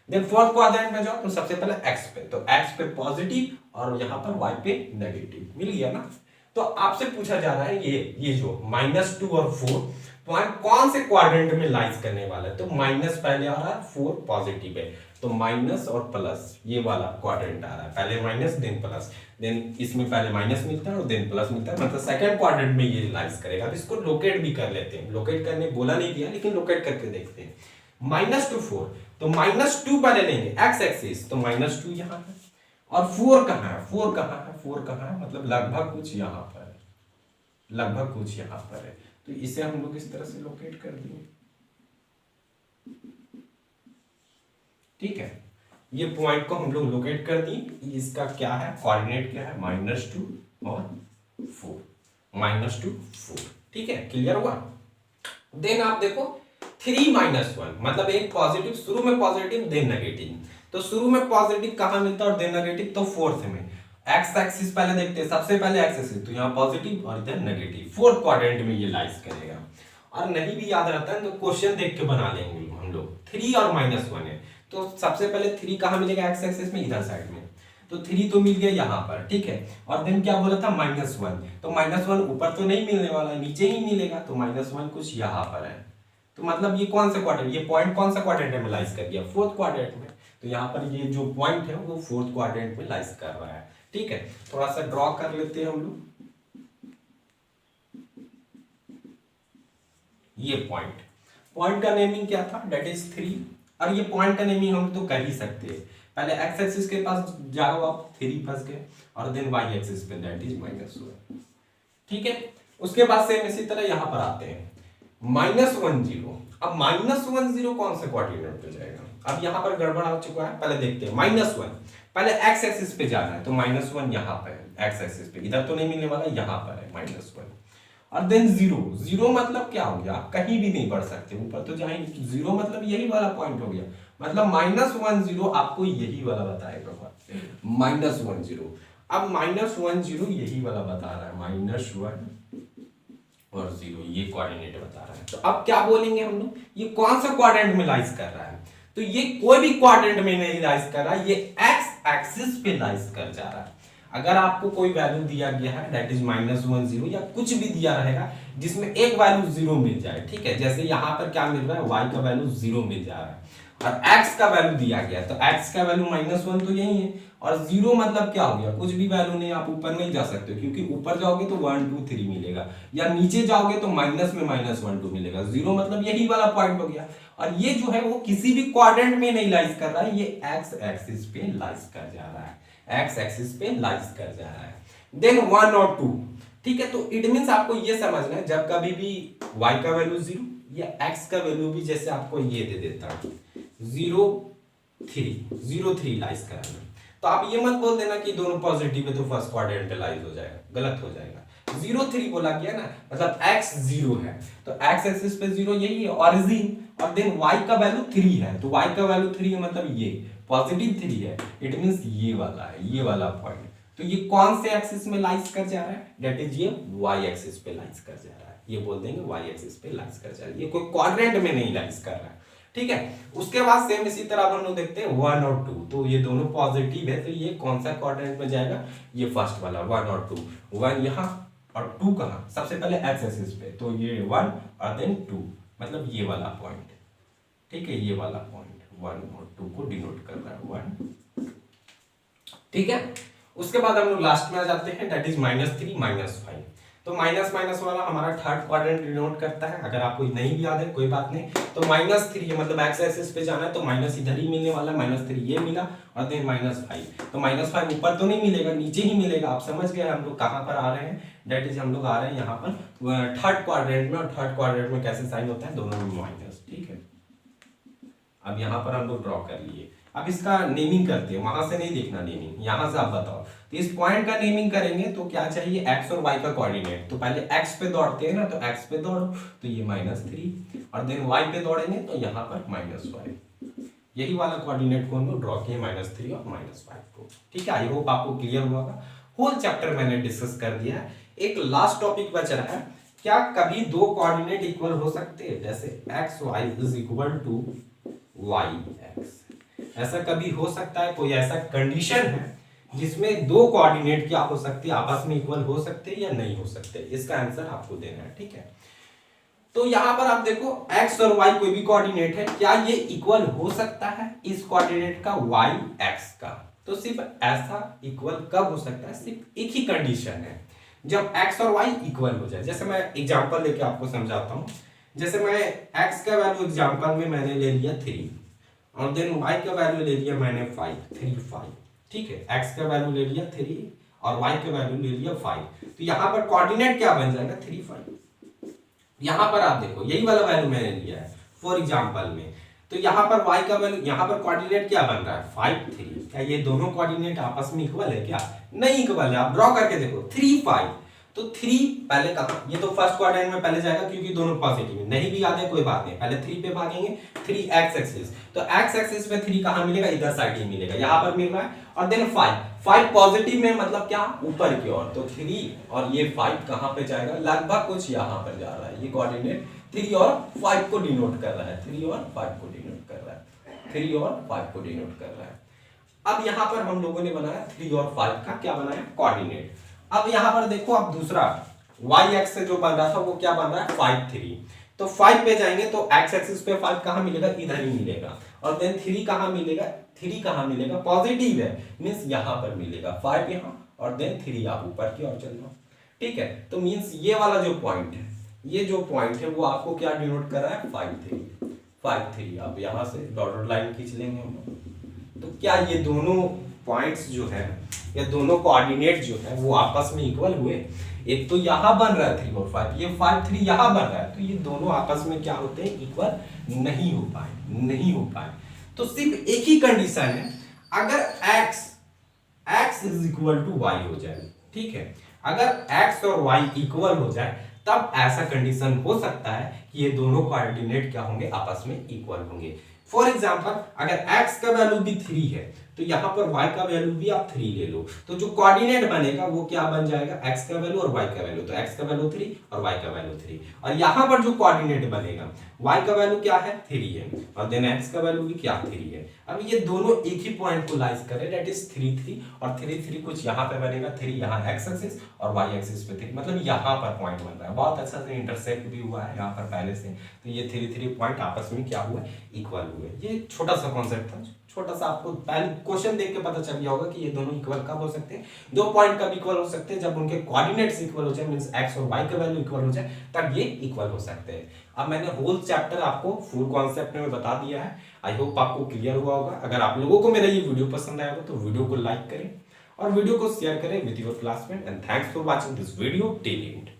देन फोर्थ क्वाड्रेंट में जाओ तो सबसे पहले एक्स पे, तो एक्स पे पॉजिटिव और यहाँ पर वाई पे नेगेटिव। मिल गया ना? तो आपसे पूछा जा रहा है ये जो -2 और 4 पॉइंट कौन से क्वाड्रेंट में लाइज करने वाला है। तो माइनस पहले आ रहा है, 4 पॉजिटिव है, तो माइनस और प्लस ये वाला क्वाड्रेंट आ रहा है। पहले माइनस देन प्लस, देन इसमें पहले माइनस मिलता है और देन प्लस मिलता है, मतलब सेकंड क्वाड्रेंट में ये लाइज करेगा। अब इसको लोकेट भी कर लेते हैं। लोकेट करने बोला नहीं दिया, लेकिन लोकेट करके देखते हैं। -2 4, तो -2 पहले लेंगे एक्स एक्सिस, तो -2 यहाँ है। और 4 कहाँ है? 4 कहाँ है? 4 कहाँ है? मतलब लगभग कुछ यहाँ पर है, लगभग कुछ यहाँ पर है। तो इसे हम लोग इस तरह से लोकेट कर दिए। ठीक है, ये पॉइंट को हम लोग लोकेट कर दिए। इसका क्या है? कोऑर्डिनेट क्या है? -2 और 4, -2 4। ठीक है, क्लियर हुआ? देन आप देखो 3 -1, मतलब एक पॉजिटिव, शुरू में पॉजिटिव देन नेगेटिव। तो शुरू में पॉजिटिव कहां मिलता है और देन नेगेटिव? तो फोर्थ में। एक्स एक्सिस पहले देखते हैं, सबसे पहले एक्स एक्सिस, तो यहाँ पॉजिटिव और इधर नेगेटिव। फोर्थ क्वाड्रेंट में ये लाइज करेगा। और नहीं भी याद रहता है तो क्वेश्चन देख के बना लेंगे हम लोग। 3 और -1 है, तो सबसे पहले 3 कहां मिलेगा? एक्स एक्सिस में, इधर साइड में। तो 3 तो मिल गया यहाँ पर। ठीक है, और देन क्या बोला था? -1, तो -1 ऊपर तो नहीं मिलने वाला, नीचे ही मिलेगा, तो -1 कुछ यहाँ पर है। तो मतलब ये कौन सा क्वाड्रेंट, ये पॉइंट कौन सा क्वाड्रेंट में लाइज कर दिया? फोर्थ क्वाड्रेंट में। तो यहाँ पर ये जो पॉइंट है वो फोर्थ क्वाड्रेंट में लाइज कर रहा है। ठीक है, थोड़ा सा ड्रॉ कर लेते हैं हम लोग ये पॉइंट का नेमिंग क्या था? That is 3। और ये पॉइंट का नेमिंग हम तो कर ही सकते हैं। पहले एक्स एक्सिस के पास जाओ आप, 3 फंस गए, और देन वाई एक्सिस पे, दैट इज -1। ठीक है, उसके बाद सेम इसी तरह यहां पर आते हैं -10। अब -10 कौन से क्वाड्रेंट पे जाएगा? अब यहाँ पर गड़बड़ आ चुका है, पहले देखते हैं। -1 पहले एक्स एक्सिस पे जाना है, तो -1 यहाँ पे है, एक्स एक्सिस पे, इधर तो नहीं मिलने वाला, यहाँ पर है -1। और देन 0 मतलब क्या हो गया? आप कहीं भी नहीं बढ़ सकते, ऊपर तो जाएंगे। 0 मतलब यही वाला पॉइंट हो गया, मतलब -10 आपको यही वाला बताएगा, -10। अब -1 0 यही वाला बता रहा है, -1 और 0 ये कोऑर्डिनेट बता रहा है। तो अब क्या बोलेंगे हम लोग, ये कौन सा क्वाड्रेंट में लाइज कर रहा है? तो ये कोई भी क्वाड्रेंट में नहीं लाइज कर रहा है, ये एक्स एक्सिस पे लाइज कर जा रहा है। अगर आपको कोई वैल्यू दिया गया है दैट इज -1 0 या कुछ भी दिया रहेगा जिसमें एक वैल्यू 0 मिल जाए, ठीक है, जैसे यहां पर क्या मिल रहा है, y का वैल्यू 0 मिल जा रहा है और x का वैल्यू दिया गया, तो x का वैल्यू -1 तो यही है और 0 मतलब क्या हो गया, कुछ भी वैल्यू नहीं, आप ऊपर नहीं जा सकते क्योंकि ऊपर जाओगे तो 1 2 3 मिलेगा या नीचे जाओगे तो माइनस में -1 2 मिलेगा। 0 मतलब यही वाला पॉइंट हो गया और ये जो है वो किसी भी क्वाड्रेंट में नहीं लाइज कर रहा है, ये x एक्सिस पे लाइज कर जा रहा है, x एक्सिस पे लाइज कर जा रहा है। देन 1 और 2, ठीक है, तो इट मींस आपको ये समझना है जब कभी भी y का वैल्यू 0 या x का वैल्यू भी, जैसे आपको ये दे देता हूं 0 3 लाइज कराना, तो आप ये मत बोल देना कि दोनों पॉजिटिव है तो फर्स्ट क्वाड्रेंट लाइज हो जाएगा, गलत हो जाएगा। 0 3 बोला गया ना, मतलब x 0 है तो x एक्सिस पे 0 यही है ओरिजिन, और देन y का वैल्यू 3 है तो y का वैल्यू 3 है मतलब ये पॉजिटिव 3 है, इट मींस ये वाला है, ये वाला पॉइंट। तो ये कौन से एक्सिस में लाइज कर जा रहा है, दैट इज ये y एक्सिस पे लाइज कर जा रहा है, ये बोल देंगे y एक्सिस पे लाइज कर जा रहा है, ये कोई क्वाड्रेंट में नहीं लाइज कर रहा है, ठीक है। उसके बाद सेम इसी तरह हम लोग देखते हैं 1 और 2, तो ये दोनों पॉजिटिव है तो ये कौन सा क्वाड्रेंट में जाएगा, ये फर्स्ट वाला 1 और 2, 1 यहाँ और 2 कहाँ, सबसे पहले एक्स एक्सिस पे, तो ये 1 और देन 2 मतलब ये वाला पॉइंट, ठीक है, ये वाला पॉइंट 1 और 2 को डिनोट कर रहा है 1, ठीक है। उसके बाद हम लोग लास्ट में आ जाते हैं दैट इज -3 -5, तो माइनस माइनस वाला हमारा थर्ड क्वाड्रेंट डिनोट करता है। अगर आपको नहीं भी याद है कोई बात नहीं, तो -3 मतलब एक्स एक्सिस पे जाना है तो माइनस इधर ही मिलने वाला, -3 ये मिला और देन -5, तो -5 ऊपर तो नहीं मिलेगा, नीचे ही मिलेगा। आप समझ गए हम लोग कहाँ पर आ रहे हैं, दैट इज हम लोग आ रहे हैं यहाँ पर थर्ड क्वाड्रेंट में, और थर्ड क्वाड्रेंट में कैसे साइन होता है, दोनों में माइनस, ठीक है। अब यहाँ पर हम लोग ड्रॉ कर लिए, अब इसका नेमिंग करते हैं, वहां से नहीं देखना नेमिंग, यहां से आप बताओ। तो इस पॉइंट का नेमिंग करेंगे तो क्या चाहिए, x और y का कोऑर्डिनेट, तो पहले x पे दौड़ते हैं ना, तो x पे दौड़ो तो ये -3 और देन y पे दौड़ेंगे तो यहाँ पर -5, यही वाला कोऑर्डिनेट को हम लोग ड्रॉ किए -3 और -5 को, ठीक है। आई होप आपको क्लियर हुआ होगा। होल चैप्टर मैंने डिस्कस कर दिया है। एक लास्ट टॉपिक बच रहा है, क्या कभी दो कोऑर्डिनेट इक्वल हो सकते हैं, जैसे xy is equal to yx, ऐसा कभी हो सकता है? कोई ऐसा कंडीशन है जिसमें दो कोऑर्डिनेट क्या हो सकती है, आपस में इक्वल हो सकते हैं या नहीं हो सकते, इसका आंसर आपको देना है, ठीक है। तो यहां पर आप देखो x और y कोई भी कोऑर्डिनेट है, क्या ये इक्वल हो सकता है इस कोऑर्डिनेट का y x का? तो सिर्फ ऐसा इक्वल कब हो सकता है, सिर्फ एक ही कंडीशन है, जब x और y इक्वल हो जाए। जैसे मैं एग्जांपल लेके आपको समझाता हूं, जैसे मैं x का वैल्यू एग्जांपल में मैंने ले लिया 3 और देन y का वैल्यू ले लिया मैंने 5, ठीक है। x का वैल्यू ले लिया 3 और y का वैल्यू ले लिया 5, तो यहाँ पर कोऑर्डिनेट क्या बन जाएगा 3 5। यहाँ पर आप देखो यही वाला वैल्यू मैंने लिया है फॉर एग्जांपल में, तो यहाँ पर y का वैल्यू, यहाँ पर कोऑर्डिनेट क्या बन रहा है 5 3, क्या ये दोनों कोऑर्डिनेट आपस में इक्वल है क्या? नहीं इक्वल है। आप ड्रॉ करके देखो 3 5, तो 3 पहले कहाँ, ये तो फर्स्ट क्वाड्रेंट में पहले जाएगा क्योंकि दोनों पॉजिटिव है, नहीं भी याद है कोई बात नहीं, पहले 3 पे भागेंगे, 3 x एक्सिस, तो x एक्सिस पे 3 कहाँ मिलेगा, इधर साइड ही मिलेगा, यहाँ पर मिल रहा है, और देन 5 पॉजिटिव में मतलब क्या, ऊपर की ओर, तो 3 और ये 5 कहाँ पे जाएगा, लगभग कुछ यहाँ पर जा रहा है, ये कोऑर्डिनेट 3 और 5 को डिनोट कर रहा है, 3 और 5 को डिनोट कर रहा है, 3 और 5 को डिनोट कर रहा है। अब यहाँ पर हम लोगों ने बनाया 3 और 5 का क्या बनाया, कोऑर्डिनेट। अब यहाँ पर देखो अब दूसरा y एक्स से जो बन रहा था वो क्या बन रहा है 5 3, तो 5 पे जाएंगे तो x एक्सिस पे 5 कहाँ मिलेगा, इधर ही मिलेगा, और देन 3 कहाँ मिलेगा, 3 कहाँ मिलेगा, पॉजिटिव है मींस यहाँ पर मिलेगा 5 यहाँ, और देन 3 आप ऊपर की ओर चलना, ठीक है। तो मींस ये वाला जो पॉइंट है, ये जो पॉइंट है वो आपको क्या डिनोट कर रहा है 5 3। आप यहाँ से डॉटेड लाइन खींच लेंगे हम लोग, तो क्या ये दोनों पॉइंट्स जो है या दोनों कोऑर्डिनेट जो है वो आपस में इक्वल हुए? एक तो यहाँ बन रहा है 3 और 5, ये 5 3 यहाँ बन रहा है, तो ये दोनों आपस में क्या होते हैं, इक्वल नहीं हो पाए, नहीं हो पाए। तो सिर्फ एक ही कंडीशन है, अगर x is equal to y हो जाए, ठीक है, अगर x और y इक्वल हो जाए तब ऐसा कंडीशन हो सकता है कि ये दोनों कोऑर्डिनेट क्या होंगे, आपस में इक्वल होंगे। फॉर एग्जांपल अगर x का वैल्यू भी 3 है तो यहाँ पर y का वैल्यू भी आप 3 ले लो, तो जो कोऑर्डिनेट बनेगा वो क्या बन जाएगा, x का वैल्यू और y का वैल्यू, तो x का वैल्यू 3 और y का वैल्यू 3, और यहाँ पर जो कोऑर्डिनेट बनेगा y का वैल्यू क्या है 3 है, और देन x का वैल्यू भी क्या 3 है। अब ये दोनों एक ही पॉइंट को लाइज करें, दैट इज 3 3 और 3 3, कुछ यहाँ पे बनेगा 3 यहाँ x एक्सिस और y एक्सिस पे 3, मतलब यहाँ पर पॉइंट बन रहा है, बहुत अच्छा से इंटरसेक्ट भी हुआ है यहाँ पर पहले से, तो ये 3 3 पॉइंट आपस में क्या हुआ, इक्वल हुए। ये छोटा सा कॉन्सेप्ट था, छोटा सा आपको पहले क्वेश्चन देख के पता चल गया होगा कि ये दोनों इक्वल कब हो सकते हैं, दो पॉइंट कब इक्वल हो सकते हैं, जब उनके कोऑर्डिनेट्स इक्वल हो जाए, मींस x और y का वैल्यू इक्वल हो जाए, तब ये इक्वल हो सकते हैं। अब मैंने होल चैप्टर आपको फुल कॉन्सेप्ट में बता दिया है, आई होप आपको क्लियर हुआ होगा। अगर आप लोगों को मेरा ये वीडियो पसंद आया हो तो वीडियो को लाइक करें और वीडियो को शेयर करें with your classmate, and thanks for watching this video till and.